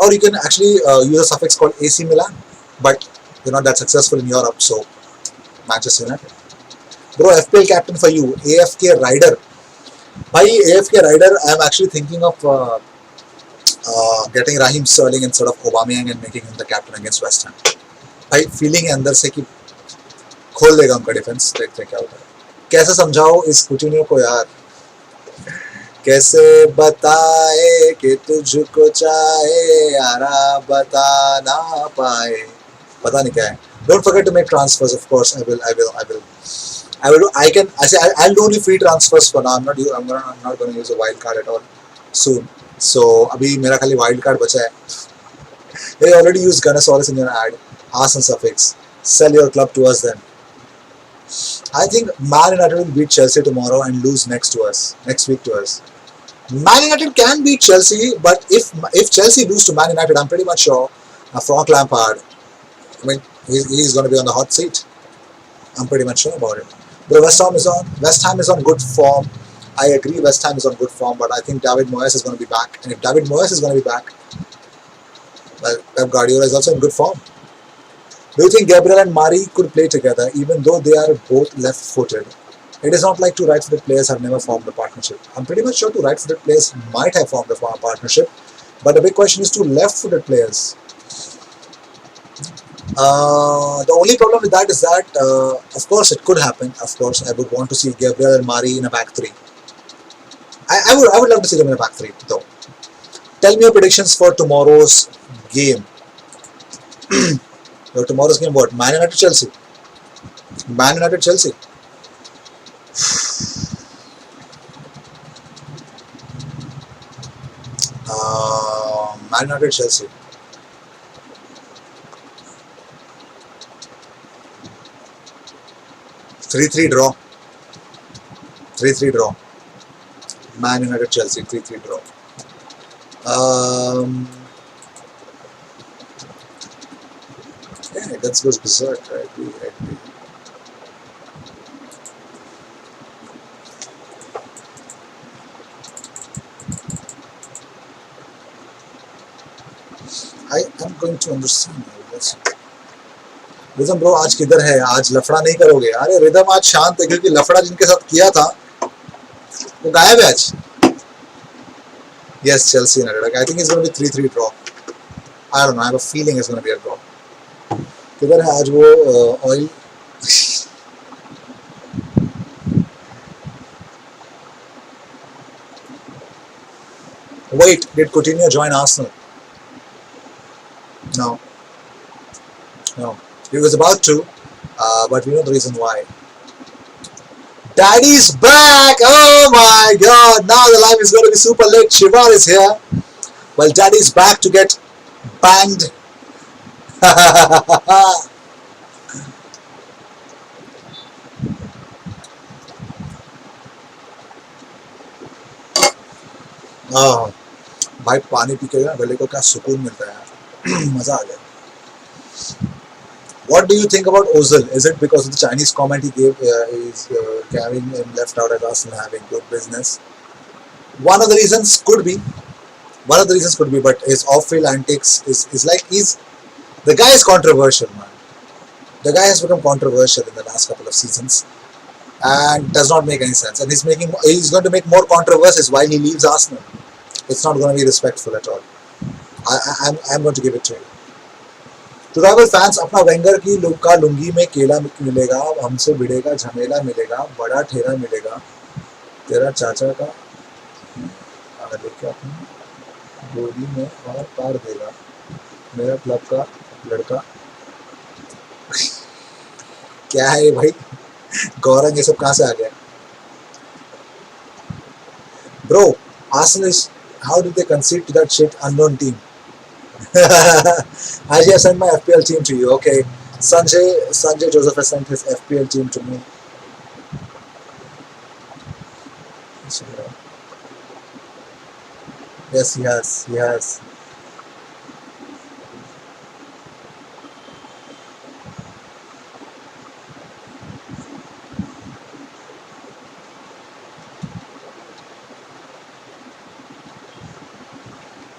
Or you can actually use a suffix called AC Milan, but you're not that successful in Europe. So Manchester United. Bro, FPL captain for you, AFK Rider. By AFK Rider, I'm actually thinking of getting Raheem Sterling instead of Aubameyang and making him the captain against West Ham. भाई feeling है अंदर से कि खोल देगा उनका defence. देखते हैं क्या होता है. कैसे समझाओ इस कुटिन्यो को यार. कैसे बताए कि तुझको चाहे यारा बता ना पाए. पता नहीं क्या है. Don't forget to make transfers. Of course, I'll do only free transfers for now. I'm not going to use a wild card at all soon. So अभी मेरा खाली wild card बचा है. They already used Gunnosaurus in your ad. Arsenal suffix. Sell your club to us then. I think Man United will beat Chelsea tomorrow and lose next week to us. Man United can beat Chelsea, but if Chelsea lose to Man United, I'm pretty much sure Frank Lampard, I mean, he's going to be on the hot seat. I'm pretty much sure about it. But West Ham is on good form. I agree West Ham is on good form, but I think David Moyes is going to be back. And if David Moyes is going to be back, well, Pep Guardiola is also in good form. Do you think Gabriel and Mari could play together even though they are both left-footed? It is not like two right-footed players have never formed a partnership. I'm pretty much sure two right-footed players might have formed a partnership, but the big question is two left-footed players. The only problem with that is that, of course, it could happen. Of course, I would want to see Gabriel and Mari in a back three. I would love to see them in a back three, though. Tell me your predictions for tomorrow's game. Tomorrow's game, what? Man United Chelsea. Man United Chelsea. Man United Chelsea. 3-3 draw. 3-3 draw. Man United Chelsea 3-3 draw. Yeah, that goes berserk. I agree. I am going to understand. Rhythm bro आज किधर है? आज लफड़ा नहीं करोगे? अरे rhythm आज शांत है क्योंकि लफड़ा जिनके साथ किया था वो गायब है आज. Yes, Chelsea United. I think it's going to be 3-3 draw. I don't know. I have a feeling it's going to be a draw. किधर है आज वो oil? Wait, did Coutinho join Arsenal? No. He was about to, but we know the reason why. Daddy's back! Oh my god! Now the live is going to be super lit. Shivar is here. Well, Daddy's back to get banged. हाँ भाई, पानी P के ना गले को क्या सुकून मिलता है यार। मजा आ गया। What do you think about Ozil? Is it because of the Chinese comment he gave? Is carrying him left out at Arsenal having good business? One of the reasons could be. One of the reasons could be, but his off-field antics is like the guy is controversial, man. The guy has become controversial in the last couple of seasons and does not make any sense. And he's going to make more controversies while he leaves Arsenal. It's not going to be respectful at all. I'm going to give it to you. To rival fans, अपना Wenger की का लुंगी में केला मिलेगा, हमसे भिड़ेगा झमेला मिलेगा, बड़ा ठेला मिलेगा, तेरा चाचा का लेके अपनी गोदी में और पार देगा, मेरा क्लब का लड़का। क्या है ये भाई? गौरव ये सब कहाँ से आ गया? Bro, Arsenal is, how did they concede to that shit unknown team? Actually, I sent my FPL team to you. Okay, Sanjay Joseph has sent his FPL team to me. Yes, he has. He has.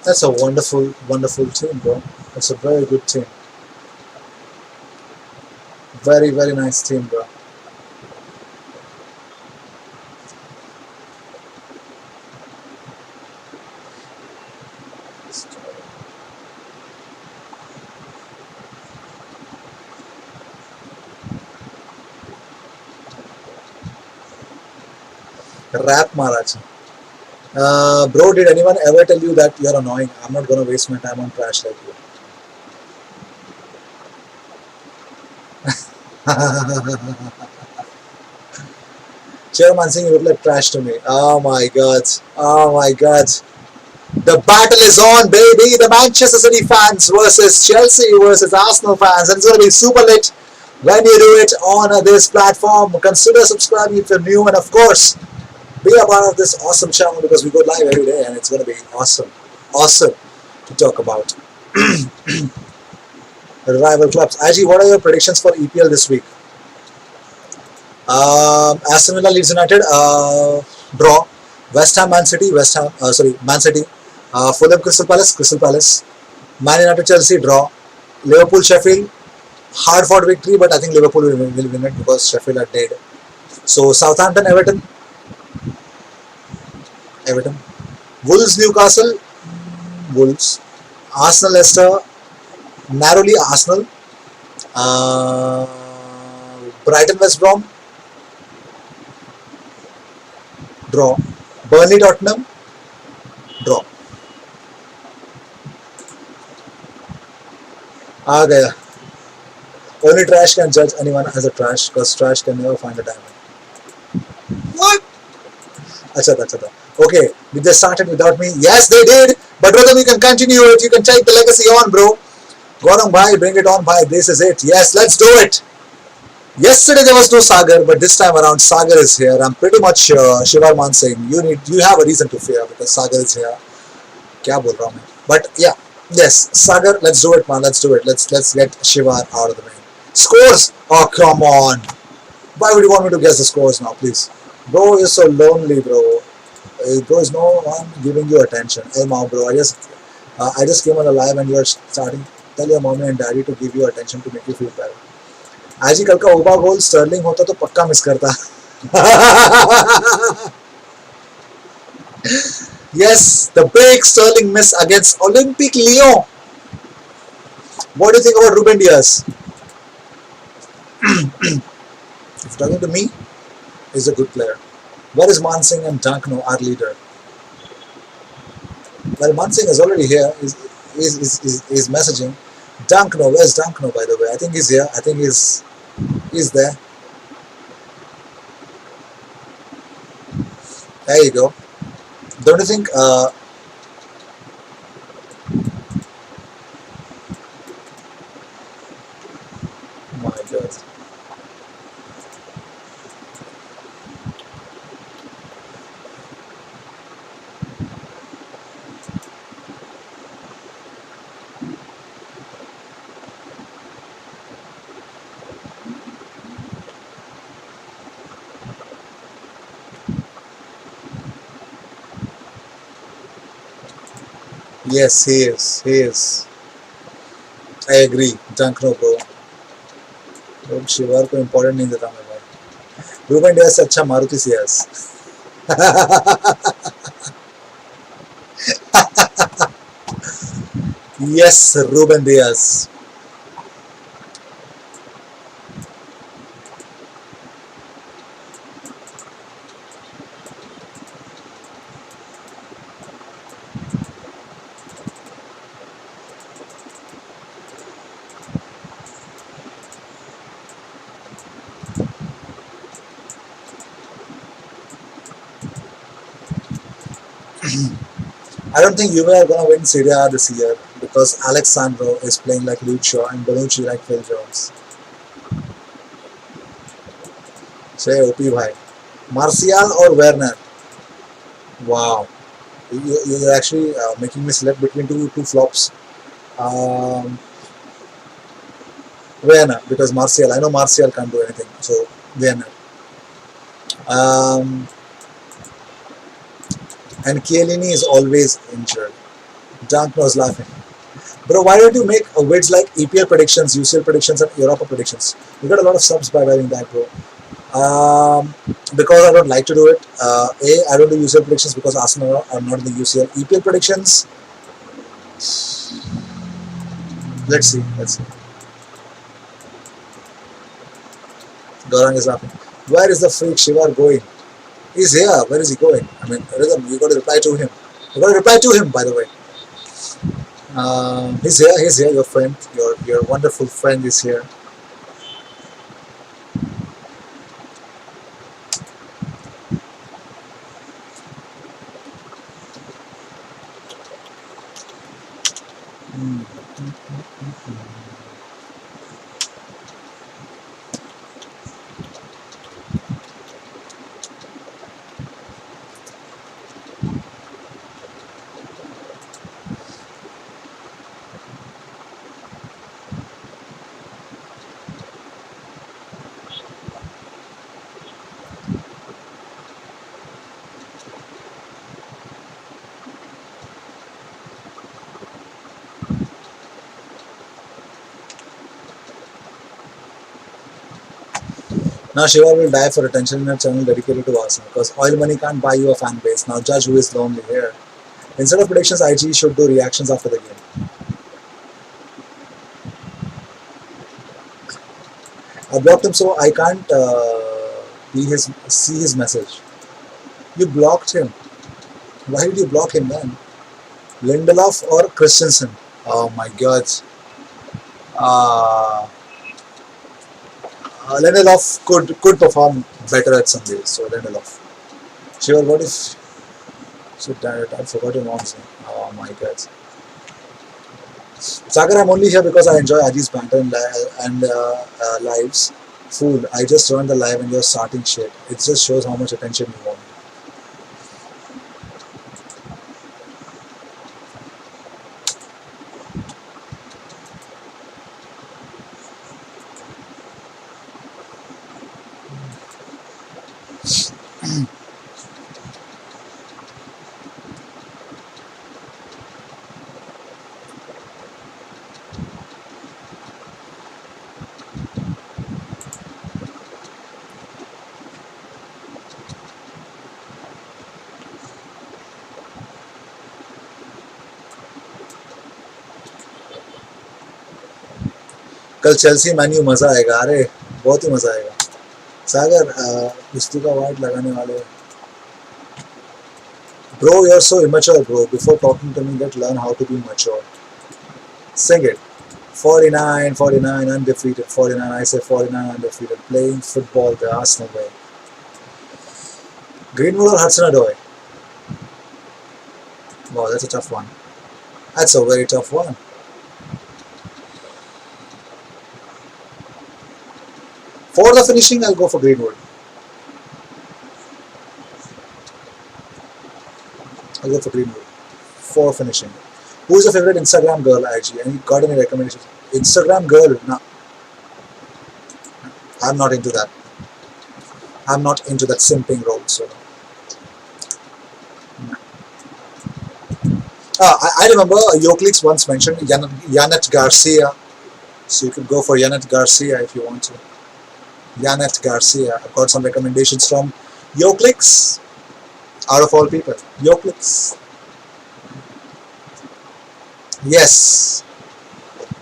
That's a wonderful, wonderful team, bro. That's a very good team. Very, very nice team, bro. Rap Maharaj. Bro, did anyone ever tell you that you're annoying? I'm not gonna waste my time on trash like you. Chairman Singh, you look like trash to me. Oh my god. Oh my god. The battle is on, baby. The Manchester City fans versus Chelsea versus Arsenal fans. And it's going to be super lit when you do it on this platform. Consider subscribing if you're new. And of course, be a part of this awesome channel because we go live every day and it's going to be awesome. Awesome to talk about. Rival clubs. Aji, what are your predictions for EPL this week? Aston Villa, Leeds United, draw. West Ham, Man City, Man City. Fulham, Crystal Palace, Crystal Palace. Man United, Chelsea, draw. Liverpool, Sheffield, hard fought victory, but I think Liverpool will win it because Sheffield are dead. So Southampton, Everton, Everton. Wolves, Newcastle, Wolves. Arsenal, Leicester, narrowly Arsenal. Uh, Brighton, West Brom, draw. Burnley, Tottenham, draw. आ गया. Only trash can judge anyone as a trash because trash can never find a diamond. What? Achha. Okay, they started without me. Yes, they did. But brother, you can continue it. You can take the legacy on, bro. Gaurang bhai, bring it on, bhai. This is it. Yes, let's do it. Yesterday there was no Sagar, but this time around Sagar is here. I'm pretty much sure, Shivar Man Singh, you have a reason to fear because Sagar is here. क्या बोल रहा हूँ मैं? But yeah, yes, Sagar, let's do it, man. Let's do it. Let's get Shivar out of the way. Scores? Oh, come on. Why would you want me to guess the scores now, please? Bro, you're so lonely, bro. Bro, is no one giving you attention. Hey, mom, bro, I just came on the live and you're starting. Tell your mommy and daddy to give you attention to make you feel better. आज ही कल का ओबा गोल Stirling होता तो पक्का miss करता. Yes, the big Sterling miss against Olympique Lyon. What do you think about Ruben Diaz? If you're talking to me, he's a good player. Where is Mansingh and Dankno, our leader? Well, Mansingh is already here. He's messaging. Dankno, where's Dankno, by the way? I think he's here. I think he's there. There you go. Don't you think my god. Yes, he is. He is. I agree. Dunk no bro. अब शिवार को important नहीं देता मैं भाई. Ruben Diaz से अच्छा Maruti सियास. Yes, Ruben Diaz. I don't think Juve are gonna win Serie A this year because Alexandro is playing like Lucio and Bonucci like Phil Jones. Say OP bhai. Martial or Werner? Wow. You're actually making me select between two flops. Um, Werner, because Martial, I know Martial can't do anything. So Werner. Um, and Chiellini is always injured. Dunk was laughing. Bro, why don't you make wids like EPL predictions, UCL predictions, and Europa predictions? You got a lot of subs by wearing that, bro. Because I don't like to do it. I don't do UCL predictions because Arsenal are not in the UCL. EPL predictions, let's see. Let's see. Gaurang is laughing. Where is the freak Shivar going? He's here. Where is he going? I mean, Rhythm, you got to reply to him. You got to reply to him, by the way. He's here. He's here. Your friend, your wonderful friend is here. Hmm. Now Shiva will die for attention in a channel dedicated to Arsenal because oil money can't buy you a fan base. Now judge who is lonely here. Instead of predictions, IG should do reactions after the game. I blocked him so I can't see his message. You blocked him. Why did you block him then? Lindelof or Christensen? Oh my God. Uh, Lindelof could perform better at some days. So Lindelof. Sure. What if? So I forgot your mom's name. Oh my God. Sagar, I'm only here because I enjoy Aji's banter and lives. Fool, I just joined the live and you're starting shit. It just shows how much attention you want. कल Chelsea menu मजा आएगा. अरे बहुत ही मजा आएगा. सागर कुश्ती का white लगाने वाले. Bro, you're so immature, bro. Before talking to me, get learn how to be mature. Sing it. 49, 49, undefeated. 49, I say 49, undefeated. Playing football the Arsenal way. Greenwood or Hudson-Odoi? Wow, that's a tough one. That's a very tough one. For the finishing, I'll go for Greenwood. I'll go for Greenwood. For finishing. Who's your favorite Instagram girl, IG? Any got any recommendations? Instagram girl? No, I'm not into that. I'm not into that simping role. So I remember Yoclix once mentioned Janet Garcia, so you could go for Janet Garcia if you want to. Janet Garcia. I've got some recommendations from Yoclix, out of all people. Yoclix. Yes.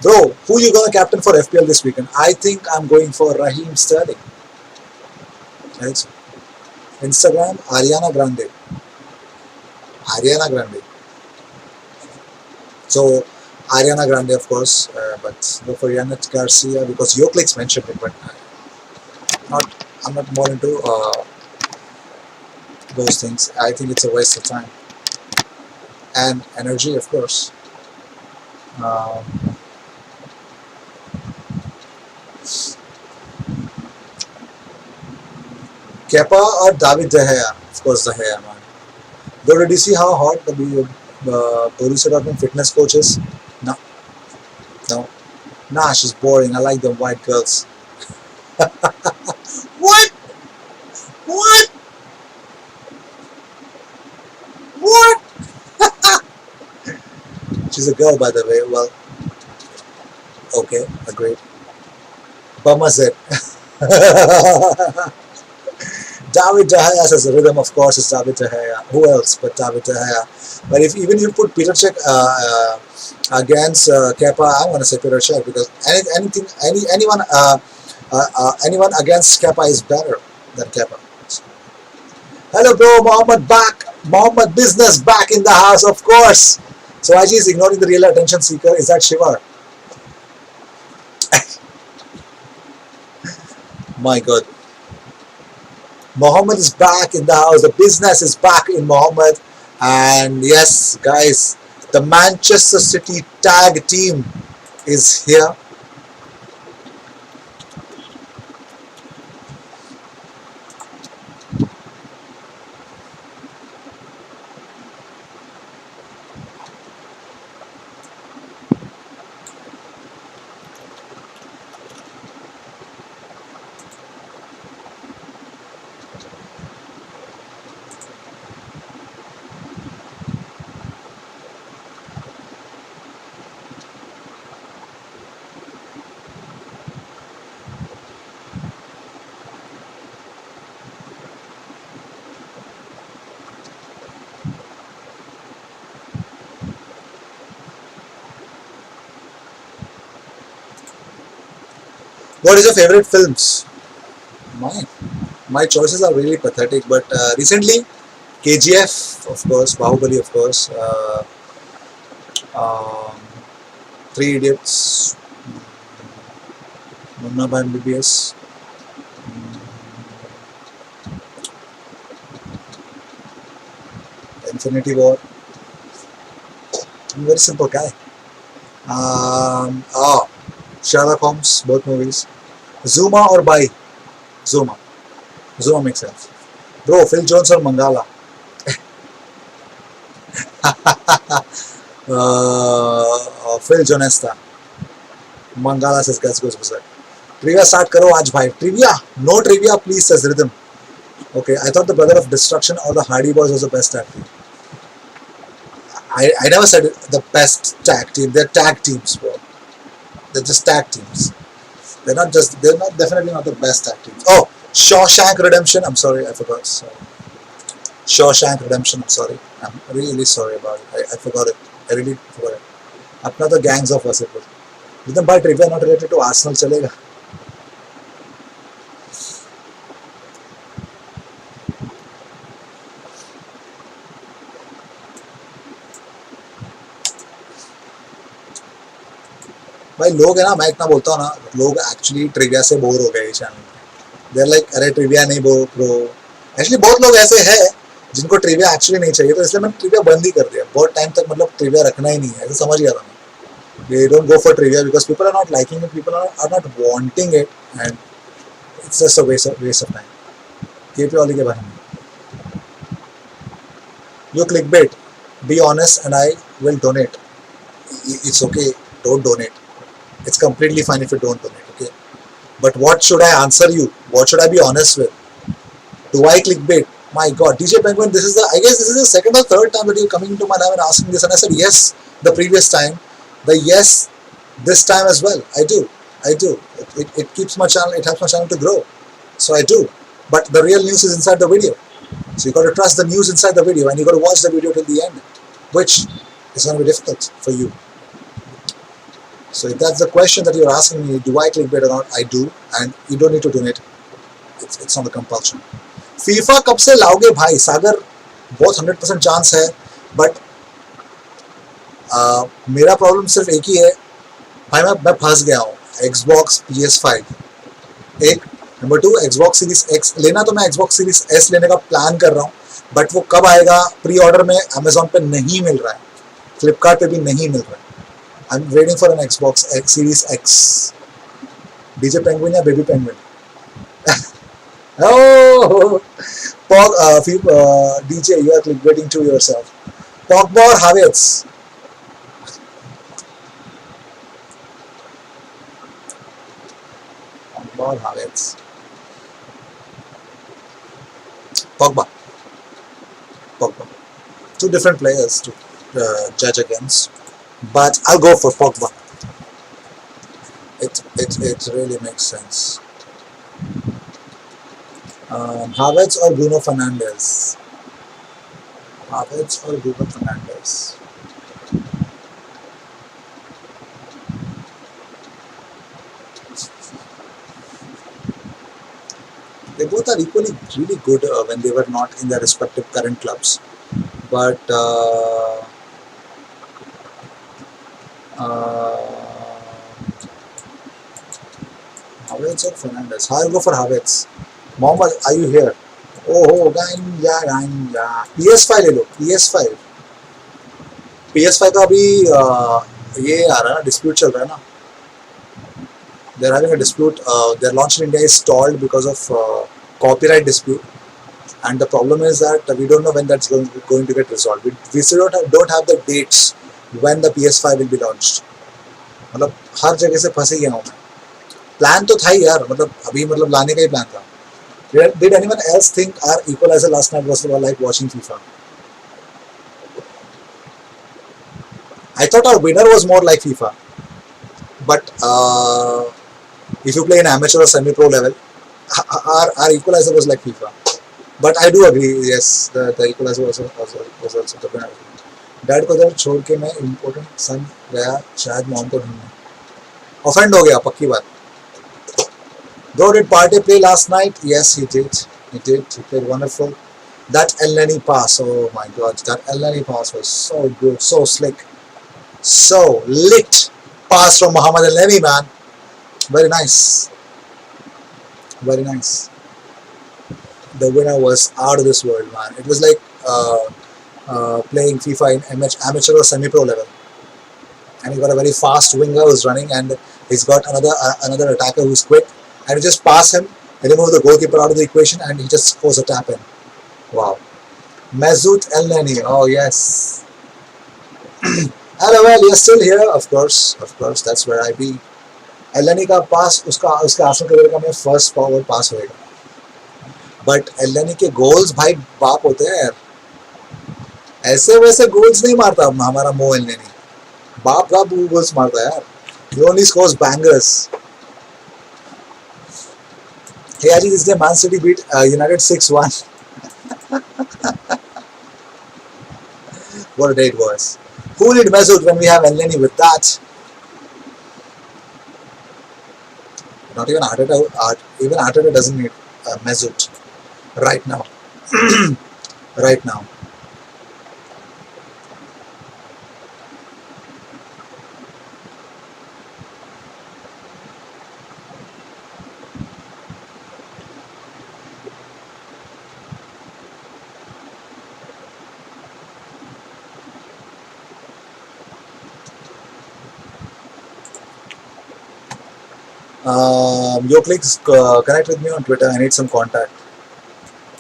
Bro, who you gonna captain for FPL this weekend? I think I'm going for Raheem Sterling. I think so. Instagram, Ariana Grande. Ariana Grande. So, Ariana Grande, of course, but go for Janet Garcia because Yoclix mentioned it, but not. I'm not more into those things. I think it's a waste of time and energy, of course. Um, Kepa or David De Gea? Of course, De Gea, man. Though, did you see how hot the Borussia Dortmund fitness coach is? No, no. Nah, she's boring. I like them white girls. What? What? What? She's a girl, by the way. Well, okay, agreed. Bummer's it. David De Gea has a rhythm, of course, is David De Gea. Who else but David De Gea? But if even you put Peter Cech against Kepa, I'm going to say Peter Cech because anyone against Kepa is better than Kepa. Hello, bro, Mohammed back. Mohammed business back in the house, of course. So IG is ignoring the real attention seeker. Is that Shivar? My God. Mohammed is back in the house. The business is back in Mohammed. And yes, guys, the Manchester City tag team is here. What is your favorite films? Mine. My choices are really pathetic, but recently KGF, of course, Bahubali, of course, um, Three Idiots, Munna Bhai MBBS, Infinity War. I'm a very simple guy. Sherlock Holmes, both movies. Zuma or Bai? Zuma. Zuma makes sense. Bro, Phil Jones or Mangala? Phil Jonesta. Mangala says guys goes berserk. Trivia start karo aaj bhai. Trivia? No trivia please says Rhythm. Okay, I thought the Brother of Destruction or the Hardy Boys was the best tag team. I never said the best tag team. They're tag teams, bro. They're just tag teams. They're not definitely not the best tag teams. Oh, Shawshank Redemption. I'm sorry, I forgot. Sorry. Shawshank Redemption. I'm sorry. I'm really sorry about it. I forgot it. I really forgot it. अपना तो Gangs of Wasseypur. Rhythm by trivia not related to Arsenal चलेगा. भाई लोग है ना मैं इतना बोलता हूँ ना लोग एक्चुअली ट्रिविया से बोर हो गए चैनल में देर लाइक अरे ट्रिविया नहीं ब्रो एक्चुअली बहुत लोग ऐसे हैं जिनको ट्रिविया एक्चुअली नहीं चाहिए तो इसलिए मैंने ट्रिविया बंद ही कर दिया बहुत टाइम तक मतलब ट्रिविया रखना ही नहीं है ऐसे समझ गया था मैं they don't go for trivia because people are not liking it people are not wanting it and it's just a waste of time KP Oli के बारे में you clickbait be honest and I will donate it's okay don't donate it's completely fine if you don't donate, okay? But what should I answer you? What should I be honest with? Do I clickbait? My God, DJ Penguin, this is the, I guess this is the second or third time that you're coming to my live and asking this, and I said yes the previous time, the yes this time as well. I do. It keeps my channel, it helps my channel to grow. So I do. But the real news is inside the video. So you got to trust the news inside the video, and you got to watch the video till the end, which is going to be difficult for you. So if that's the question that you're asking me, do I clickbait or not? I do, and you don't need to donate. It's not a compulsion. FIFA कब से लाओगे भाई सागर? बहुत 100% chance है, but मेरा problem सिर्फ एक ही है भाई, मैं फंस गया हूँ. Xbox PS5 एक, नंबर 2 Xbox सीरीज X लेना, तो मैं Xbox सीरीज S लेने का प्लान कर रहा हूँ, बट वो कब आएगा? प्री ऑर्डर में Amazon पे नहीं मिल रहा है, फ्लिपकार्ट पे भी नहीं मिल रहा है. I am waiting for an Xbox series X. DJ penguin या baby penguin? Oh, DJ, you are clickbaiting to yourself. Pogba or Havertz? Pogba or Havertz? Pogba. Pogba. Two different players to judge against, but I'll go for Pogba. It really makes sense. Havertz or Bruno Fernandes? Havertz or Bruno Fernandes? They both are equally really good when they were not in their respective current clubs. But Havertz or Fernandes? I'll go for Havertz. Mohammed, are you here? Oh, ganja. PS5 ले लो, PS5. PS5 का अभी ये आ रहा है ना, dispute चल रहा है ना. They're having a dispute. Their launch in India is stalled because of copyright dispute, and the problem is that we don't know when that's going to get resolved. We still don't have the dates when the PS5 will be launched. मतलब हर जगह से फंसे गया हूँ मैं. Plan तो था ही यार, मतलब अभी मतलब लाने का ही प्लान था. Did anyone else think our equalizer last night was like watching FIFA? I thought our winner was more like FIFA, but if you play in amateur or semi-pro level, our equalizer was like FIFA. But I do agree, yes, the equalizer was also the winner. Dad को इधर छोड़ के मैं important सन गया, शायद mom को ढूंढने. Offend हो गया पक्की बात. Bro, did Partey play last night? Yes, he did. He played wonderful. That El Neni pass, oh my God, that El Neni pass was so good, so slick, so lit pass from Mohamed El Neni, man. Very nice. Very nice. The winner was out of this world, man. It was like playing FIFA in amateur or semi-pro level. And he got a very fast winger who's running, and he's got another attacker who's quick. And you just pass him, remove the goalkeeper out of the equation, and he just scores a tap in. Wow. Mesut El Neni, oh yes. Hello, well, you're still here, of course, that's where I be. El Neni का pass, उसका आसन के का में first forward pass होएगा. But El Neni के goals भाई बाप होते हैं यार. ऐसे वैसे goals नहीं मारता हमारा Mo El Neni. बाप goals मारता है यार. He only scores bangers. Hey, Aji, this day Man City beat United 6-1. What a day it was. Who need Mesut when we have El Neni with that? Not even Arteta doesn't need Mesut right now. Right now. Yo, click connect with me on Twitter. I need some contact.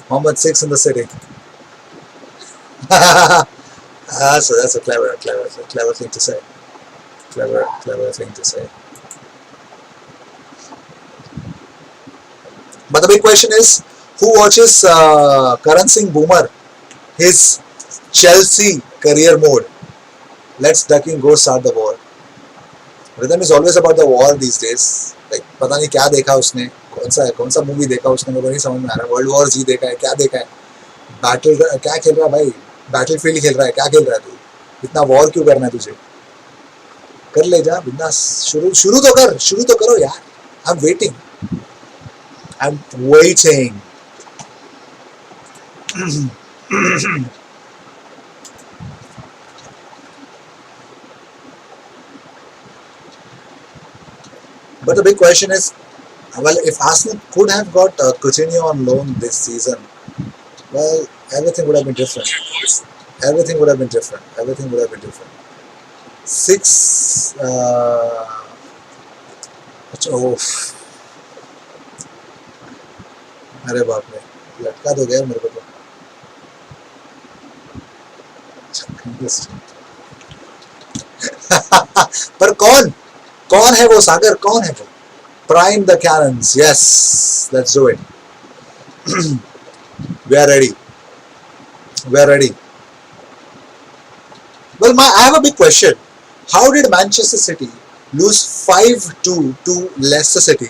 Mohammed 6 in the city. So that's a clever thing to say. Clever thing to say. But the big question is, Who watches Karan Singh Boomer, his Chelsea career mode? Let's ducking go start the war. Rhythm is always about the war these days. Like पता नहीं क्या देखा उसने, कौन सा movie देखा उसने, मेरे को नहीं समझ में आ रहा. वर्ल्ड वॉर जी देखा है, क्या देखा है, बैटल क्या खेल रहा है भाई, बैटल फील्ड खेल रहा है, क्या खेल रहा है तू, इतना वॉर क्यों करना है तुझे, कर ले जा बिंदास, शुरू शुरू तो कर, शुरू तो करो यार. आई am waiting, I am waiting. But the big question is, well, if Arsenal could have got Coutinho on loan this season, well, everything would have been different. Everything would have been different. Everything would have been different. Six. Oh, अरे बाप रे, लटका दो गया मेरे को तो. पर कौन कौन है वो सागर, कौन है वो? Prime the cannons. Yes, let's do it. We are ready. We are ready. Well, I have a big question. How did Manchester City lose 5-2 to Leicester City?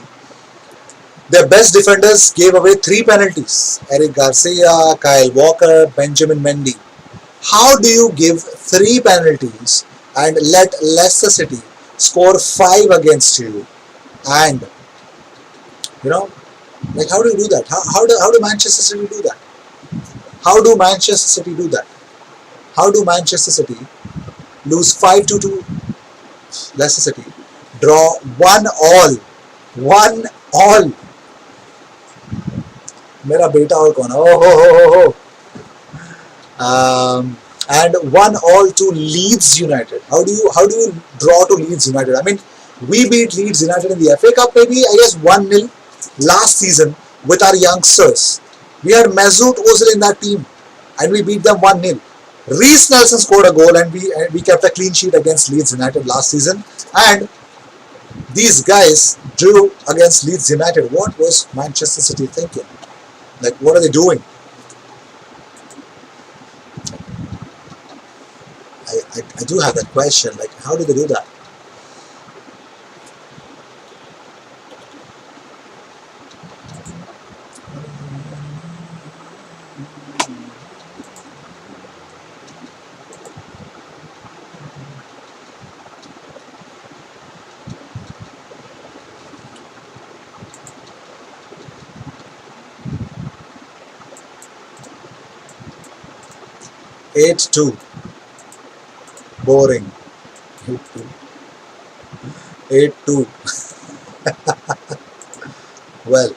Their best defenders gave away 3 penalties. Eric Garcia, Kyle Walker, Benjamin Mendy. How do you give 3 penalties and let Leicester City score 5 against you? And, you know, like how do you do that? How do Manchester City do that? How do Manchester City do that? How do Manchester City lose 5-2 to Leicester City, draw 1-1, 1-1? मेरा बेटा और कौन है? Oh. And 1-1 to Leeds United. How do you draw to Leeds United? I mean, we beat Leeds United in the FA Cup maybe, I guess 1-0 last season with our youngsters. We had Mesut Ozil in that team and we beat them 1-0. Reece Nelson scored a goal and we kept a clean sheet against Leeds United last season. And these guys drew against Leeds United. What was Manchester City thinking? Like, what are they doing? I do have that question. Like, how do they do that? Eight two. Boring. 8-2. Well,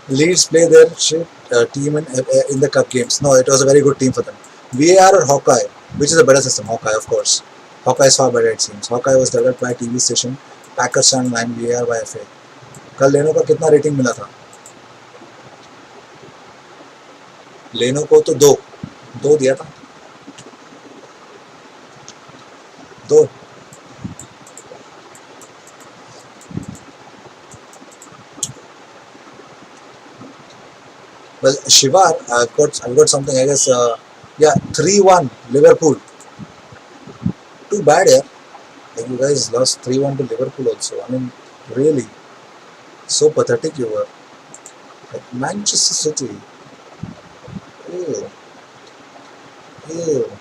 Leeds play their team in the cup games. No, it was a very good team for them. VAR or Hawkeye, which is a better system? Hawkeye, of course. Hawkeye is far better, it seems. Hawkeye was developed by TV station. Packers Channel 9, VAR by FA. कल लेनो का कितना rating मिला था? लेनो को तो दो दिया था, 2. Shivar, I've got something. I guess. Yeah, 3-1 Liverpool. Too bad, yeah. Like you guys lost 3-1 to Liverpool also. I mean, really, so pathetic you were. Like Manchester City. Ew, ew.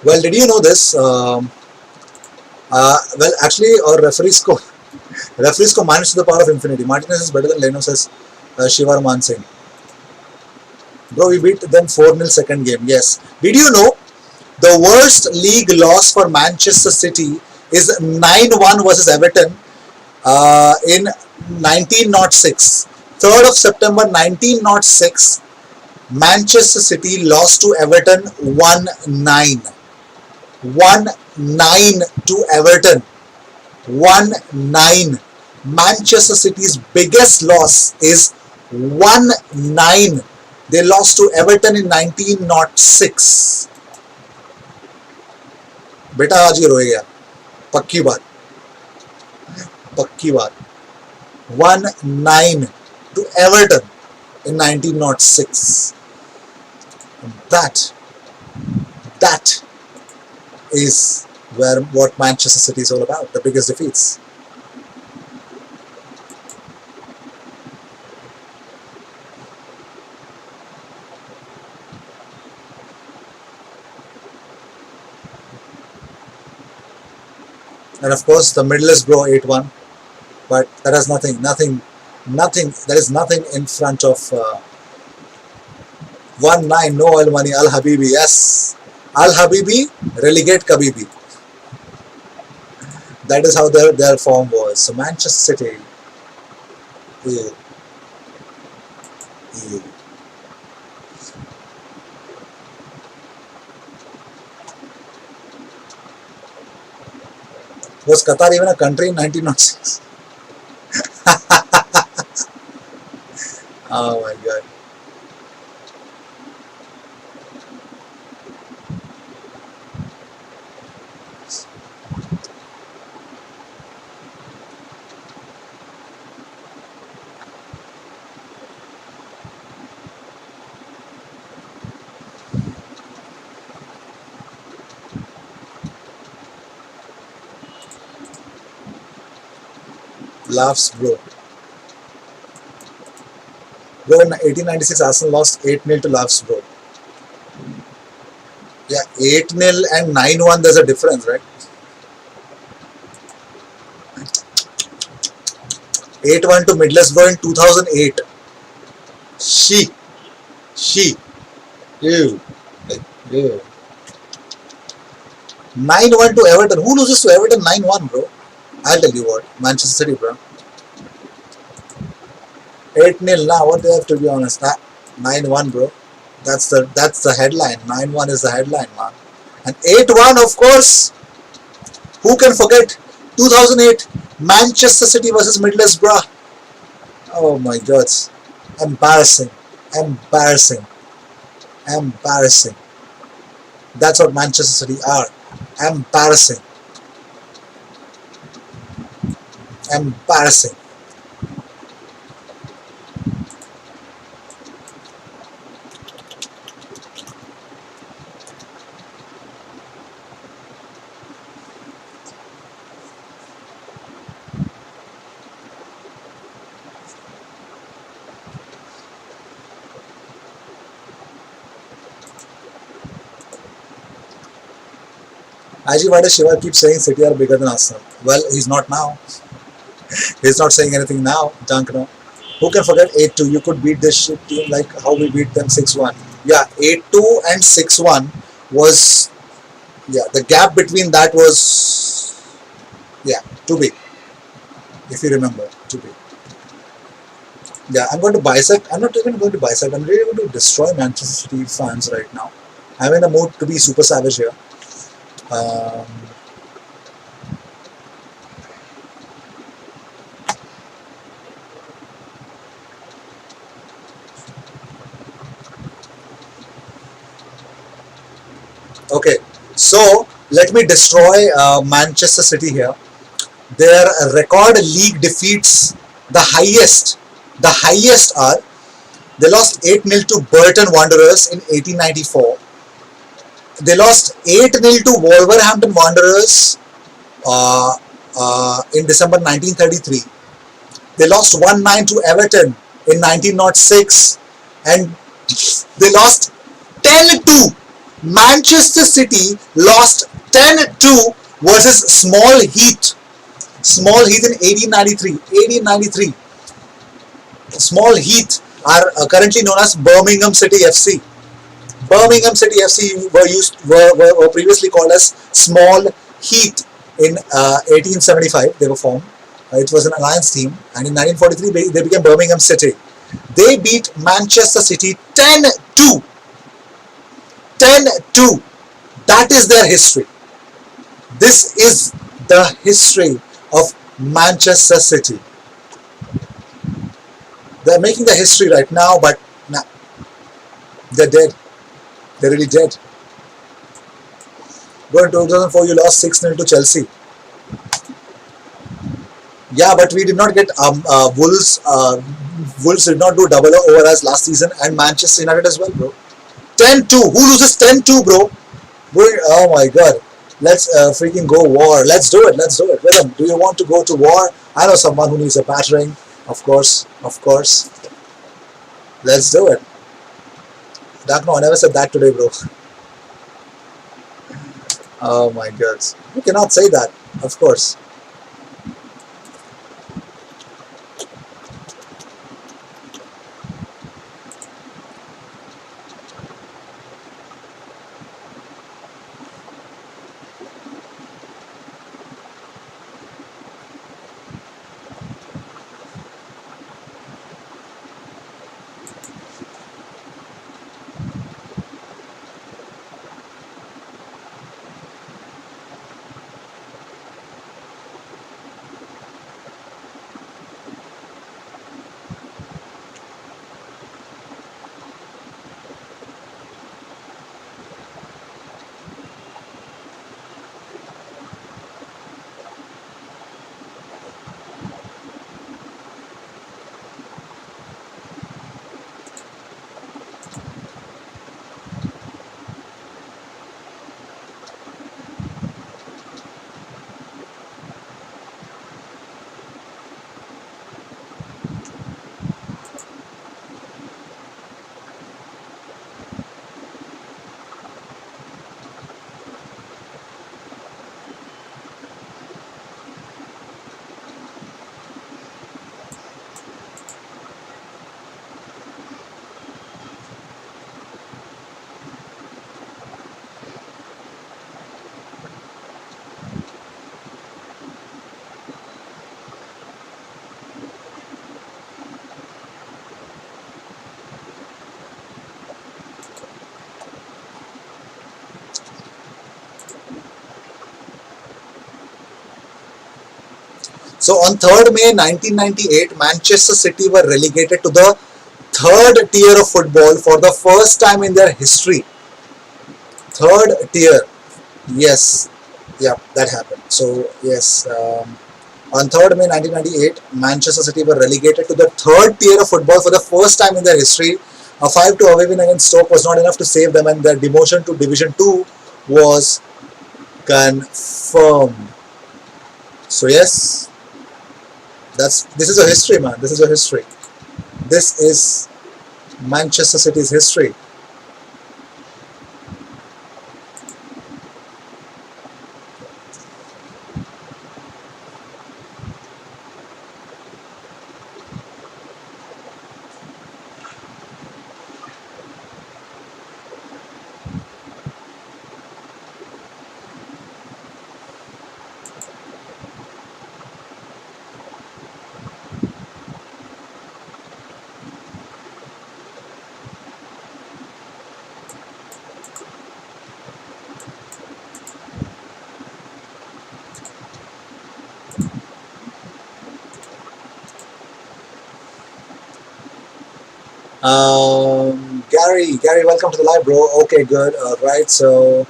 Well, did you know this? Well, actually, our referees को minus to the power of infinity. Martinez is better than Leno, says Shivar Man Singh. Bro, we beat them 4-0 second game. Yes. Did you know the worst league loss for Manchester City is 9-1 versus Everton in 1906. 3rd of September 1906, Manchester City lost to Everton 1-9. 1-9 to Everton. 1-9. Manchester City's biggest loss is 1-9. They lost to Everton in 1906. बेटा आज ही रोएगा पक्की बात पक्की बात 1-9 to Everton in 1906. That is where what Manchester City is all about, the biggest defeats. And of course the Middlesbrough bro 8-1, but that has nothing, there is nothing in front of 1-9, no oil money, Al Habibi, yes, Al Habibi, relegate Kabibi. That is how their form was. So Manchester City, ew, ew. Was Qatar even a country in 1906? Oh my god. Laughs, bro. Bro, in 1896, Arsenal lost 8-0 to Laughs, bro. Yeah, 8-0 and 9-1, there's a difference, right? 8-1 to Middlesbrough in 2008. She. Ew. Ew. 9-1 to Everton. Who loses to Everton 9-1, bro? I'll tell you what. Manchester City, bro. 8-0 now. What do you have to be honest? 9-1, bro. That's the headline. 9-1 is the headline, man. And 8-1, of course. Who can forget 2008 Manchester City versus Middlesbrough? Oh my God. Embarrassing. Embarrassing. Embarrassing. That's what Manchester City are. Embarrassing. Embarrassing. Actually, why does Shiva keep saying City are bigger than Arsenal? Well, he's not now. He's not saying anything now. Junk, no. Who can forget 8-2? You could beat this shit team like how we beat them 6-1. Yeah, 8-2 and 6-1 was, yeah, the gap between that was, yeah, too big. If you remember, too big. Yeah, I'm going to bisect. I'm not even going to bisect. I'm really going to destroy Manchester City fans right now. I'm in a mood to be super savage here. Um, Okay, so let me destroy Manchester City here. Their record league defeats, the highest are, they lost 8-0 to Burton Wanderers in 1894. They lost 8-0 to Wolverhampton Wanderers in December 1933. They lost 1-9 to Everton in 1906, and they lost 10-2. Manchester City lost 10-2 versus Small Heath in 1893. 1893. Small Heath are currently known as Birmingham City FC. Birmingham City FC were previously called as Small Heath in 1875. They were formed. It was an alliance team, and in 1943 they became Birmingham City. They beat Manchester City 10-2. 10-2. That is their history. This is the history of Manchester City. They're making the history right now, but nah, they're dead. They're really dead. Bro, in 2004, you lost 6-0 to Chelsea. Yeah, but we did not get Wolves. Wolves did not do double over us last season, and Manchester United as well, bro. 10-2. Who loses 10-2, bro? Bro, oh my god. Let's freaking go war. Let's do it. Let's do it. Rhythm, do you want to go to war? I know someone who needs a battering. Of course. Of course. Let's do it. No, I never said that today, bro. Oh my god. You cannot say that. Of course. So on 3rd May 1998, Manchester City were relegated to the third tier of football for the first time in their history. Third tier. Yes. Yeah, that happened. So yes, on 3rd May 1998, Manchester City were relegated to the third tier of football for the first time in their history. A 5-2 away win against Stoke was not enough to save them, and their demotion to Division 2 was confirmed. So yes, this is a history, man. This is a history. This is Manchester City's history. Gary, welcome to the live, bro. Okay, good. All right, so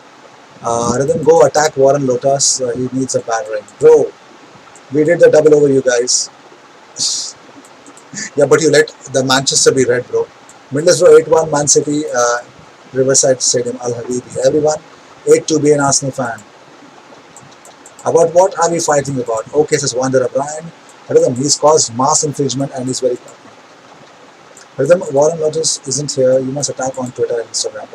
Rhythm, go attack Warren Lotus. He needs a battering. Bro, we did the double over you guys. Yeah, but you let the Manchester be red, bro. Middlesbrough 8-1, Man City, Riverside Stadium, Al Habibi. Everyone, 8 to be an Arsenal fan. About what are we fighting about? Okay, says Wanderer Brian. Rhythm, he's caused mass infringement and he's very. Rhythm, Warren Lotus isn't here. You must attack on Twitter and Instagram.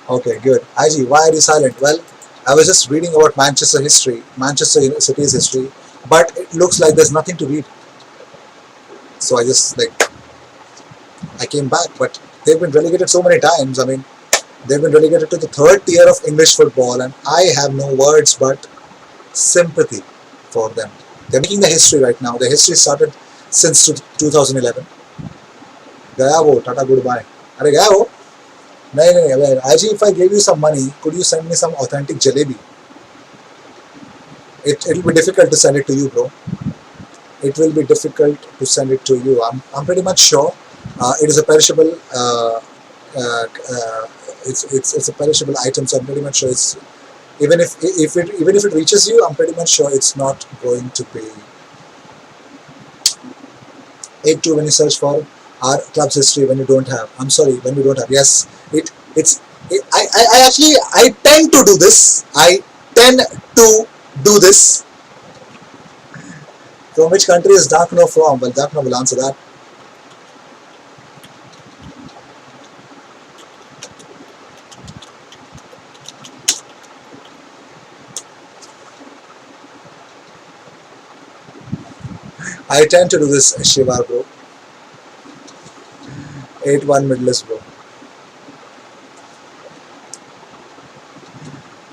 Okay, good. IG, why are you silent? Well, I was just reading about Manchester history, Manchester City's history, but it looks like there's nothing to read. So I just I came back, but they've been relegated so many times. I mean, they've been relegated to the third tier of English football, and I have no words but sympathy for them. They're making the history right now. The history started since 2011. गया वो tata good bye अरे गया वो नहीं नहीं नहीं IG if I gave you some money could you send me some authentic jalebi it'll be difficult to send it to you bro it will be difficult to send it to you I'm pretty much sure it is a perishable uh, uh, it's a perishable item so I'm pretty much sure it's even if it reaches you I'm pretty much sure it's not going to be 8-2 when you search for our club's history when you don't have. I'm sorry, when you don't have. Yes, I actually I tend to do this. I tend to do this. From which country is Darkno from? Well, Darkno will answer that. I tend to do this, Shiva bro. 8-1 Middlesbrough.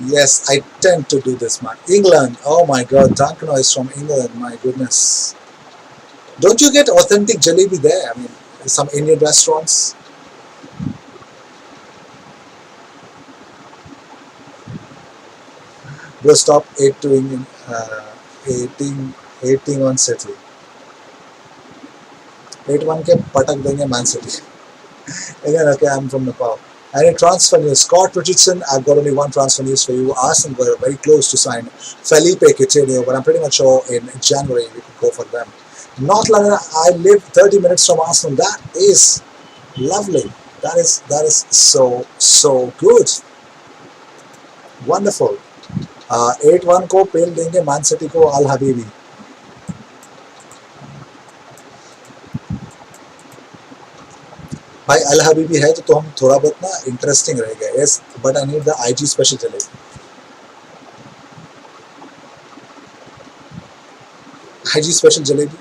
Yes, I tend to do this, man. England. Oh my God, Darkno is from England. My goodness. Don't you get authentic jalebi there? I mean, some Indian restaurants. Bro, stop 8-2 18 on City. 8-1 के पटक देंगे Man City. Again, okay, I'm from Nepal. And in transfer news, Scott Richardson, I've got only one transfer news for you. Arsenal were very close to sign Felipe Coutinho, but I'm pretty much sure in January we could go for them. North London, I live 30 minutes from Arsenal. That is lovely. That is so good. Wonderful. 8-1 को पेल देंगे Man City को Al Habibi. भाई अल हबीबी है तो हम थोड़ा बहुत ना इंटरेस्टिंग रहेगा yes but I need the IG special jalebi IG special jalebi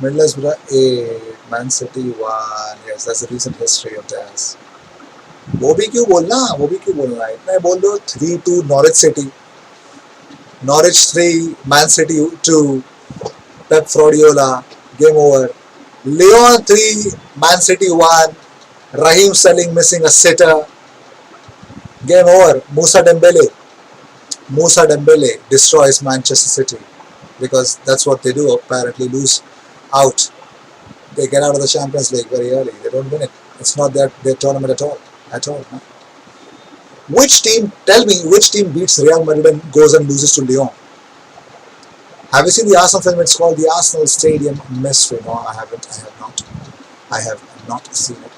Middlesbrough 8, Man City 1. Yes, that's the recent history of theirs. वो भी क्यों बोलना इतना बोल दो 3-2 Norwich City, Norwich 3, Man City 2, Pep Guardiola, game over. Leon 3, Man City 1, Raheem Sterling missing a sitter, game over. Musa Dembele destroys Manchester City because that's what they do apparently, lose out. They get out of the Champions League very early. They don't win it. It's not their tournament at all. No? Tell me, which team beats Real Madrid and goes and loses to Lyon? Have you seen the Arsenal film? It's called the Arsenal Stadium Mystery. No, I haven't. I have not seen it.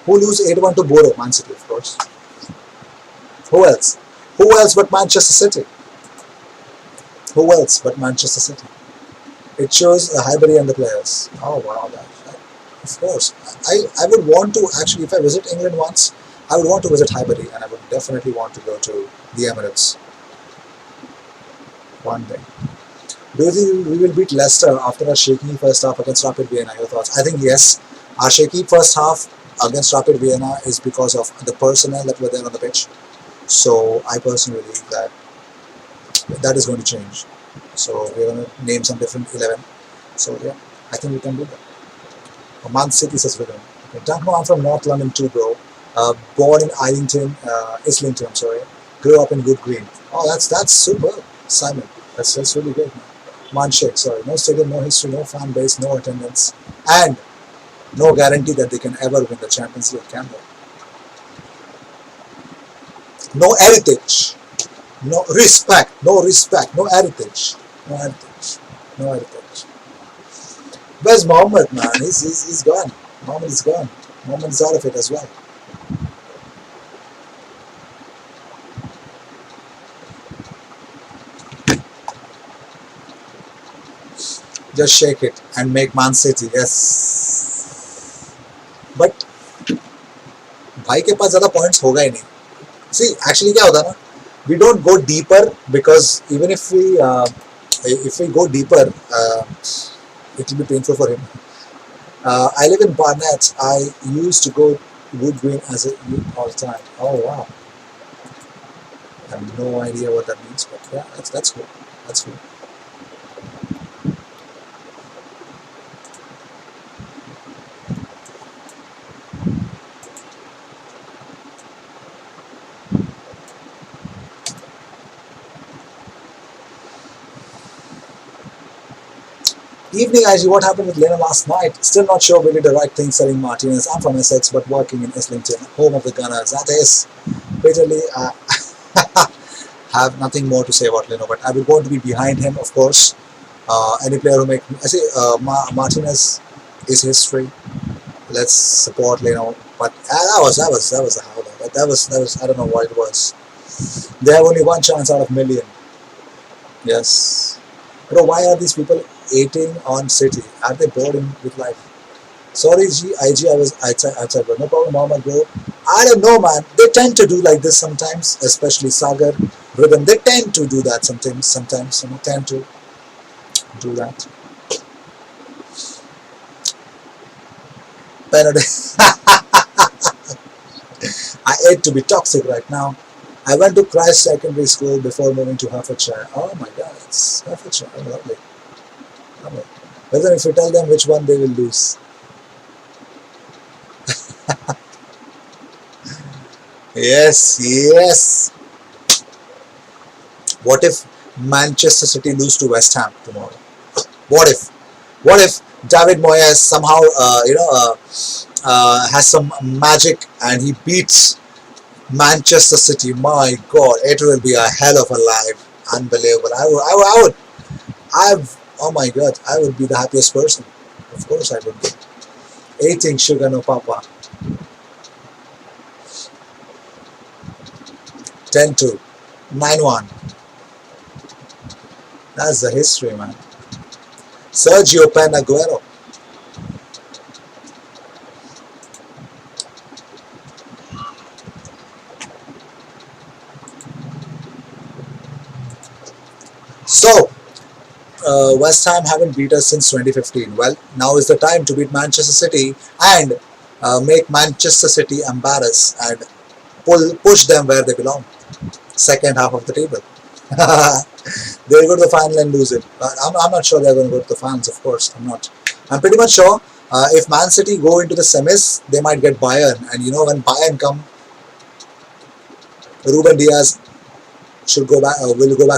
Who lose 8-1 to Boro? Man City, of course. Who else? Who else but Manchester City? Who else but Manchester City? It shows Highbury and the players. Oh wow, of course. I would want to actually, if I visit England once, I would want to visit Highbury, and I would definitely want to go to the Emirates one day. Do you think we will beat Leicester after a shaky first half against Rapid Vienna? Your thoughts? I think yes. Our shaky first half against Rapid Vienna is because of the personnel that were there on the pitch. So I personally believe that is going to change. So we're going to name some different 11. So yeah, I think we can do that. Man City says Wigan. Okay. Duncan, I'm from North London too, bro. Born in Islington, I'm sorry. Grew up in Wood Green. Oh, that's super, Simon. That's really good, man. Manshek, sorry. No stadium, no history, no fan base, no attendance, and no guarantee that they can ever win the Champions League, can they? No heritage, no respect, no heritage, no heritage, no heritage. Where's Mohammed, man? He's gone. Mohammed is gone. Mohammed is out of it as well. Just shake it and make Man City. Yes. But भाई के पास ज़्यादा points होगा ही नहीं. See, actually क्या होता है ना? We don't go deeper because even if we go deeper, it will be painful for him. I live in Barnet. I used to go Wood Green as a youth all the time. Oh wow! I have no idea what that means, but yeah, that's cool. That's cool. Evening, IG, what happened with Lena last night? Still not sure we did the right thing selling Martinez. I'm from Essex, but working in Islington, home of the Gunners. That is, bitterly, have nothing more to say about Leno, but I will going to be behind him, of course. Any player who make, I say, Martinez is history. Let's support Leno. But that was a howler. That was I don't know what it was. They have only one chance out of million. Yes. Bro, why are these people hating on City? Are they bored with life? Sorry, IG, I was outside, bro. No problem, Mohammed, bro. I don't know, man. They tend to do like this sometimes, especially Sagar, Rhythm. They tend to do that sometimes, tend to do that. I hate to be toxic right now. I went to Christ Secondary School before moving to Hertfordshire. Oh my God, it's Hertfordshire. Oh, lovely. But then if you tell them which one, they will lose. Yes. What if Manchester City lose to West Ham tomorrow? What if David Moyes somehow has some magic and he beats Manchester City? My God, it will be a hell of a life. Unbelievable. Oh my God, I would be the happiest person. Of course I would be. Eating sugar no papa. 10-2. 9-1. That's the history, man. Sergio Aguero. So, West Ham haven't beat us since 2015. Well, now is the time to beat Manchester City and make Manchester City embarrass and push them where they belong. Second half of the table. They'll go to the final and lose it. I'm not sure they're going to go to the finals, of course. I'm not. I'm pretty much sure if Man City go into the semis, they might get Bayern. And you know, when Bayern come, Ruben Diaz will go back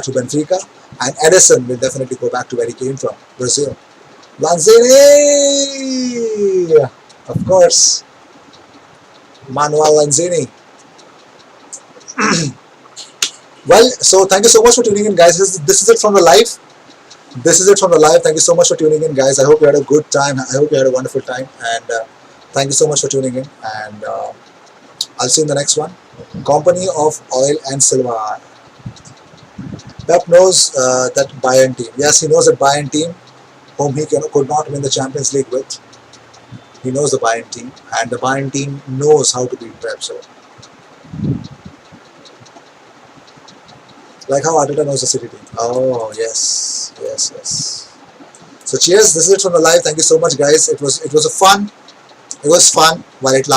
to Benfica. And Edison will definitely go back to where he came from, Brazil. Lanzini! Of course. Manuel Lanzini. Well, so thank you so much for tuning in, guys. This is it from the live. Thank you so much for tuning in, guys. I hope you had a good time. I hope you had a wonderful time. And thank you so much for tuning in. And I'll see you in the next one. Company of Oil and Silver. Pep knows that Bayern team. Yes, he knows that Bayern team, whom he could not win the Champions League with. He knows the Bayern team, and the Bayern team knows how to beat Pep. So, like how Arteta knows the City team. Oh yes. So cheers. This is it from the live. Thank you so much, guys. It was fun. It was fun while it lasted.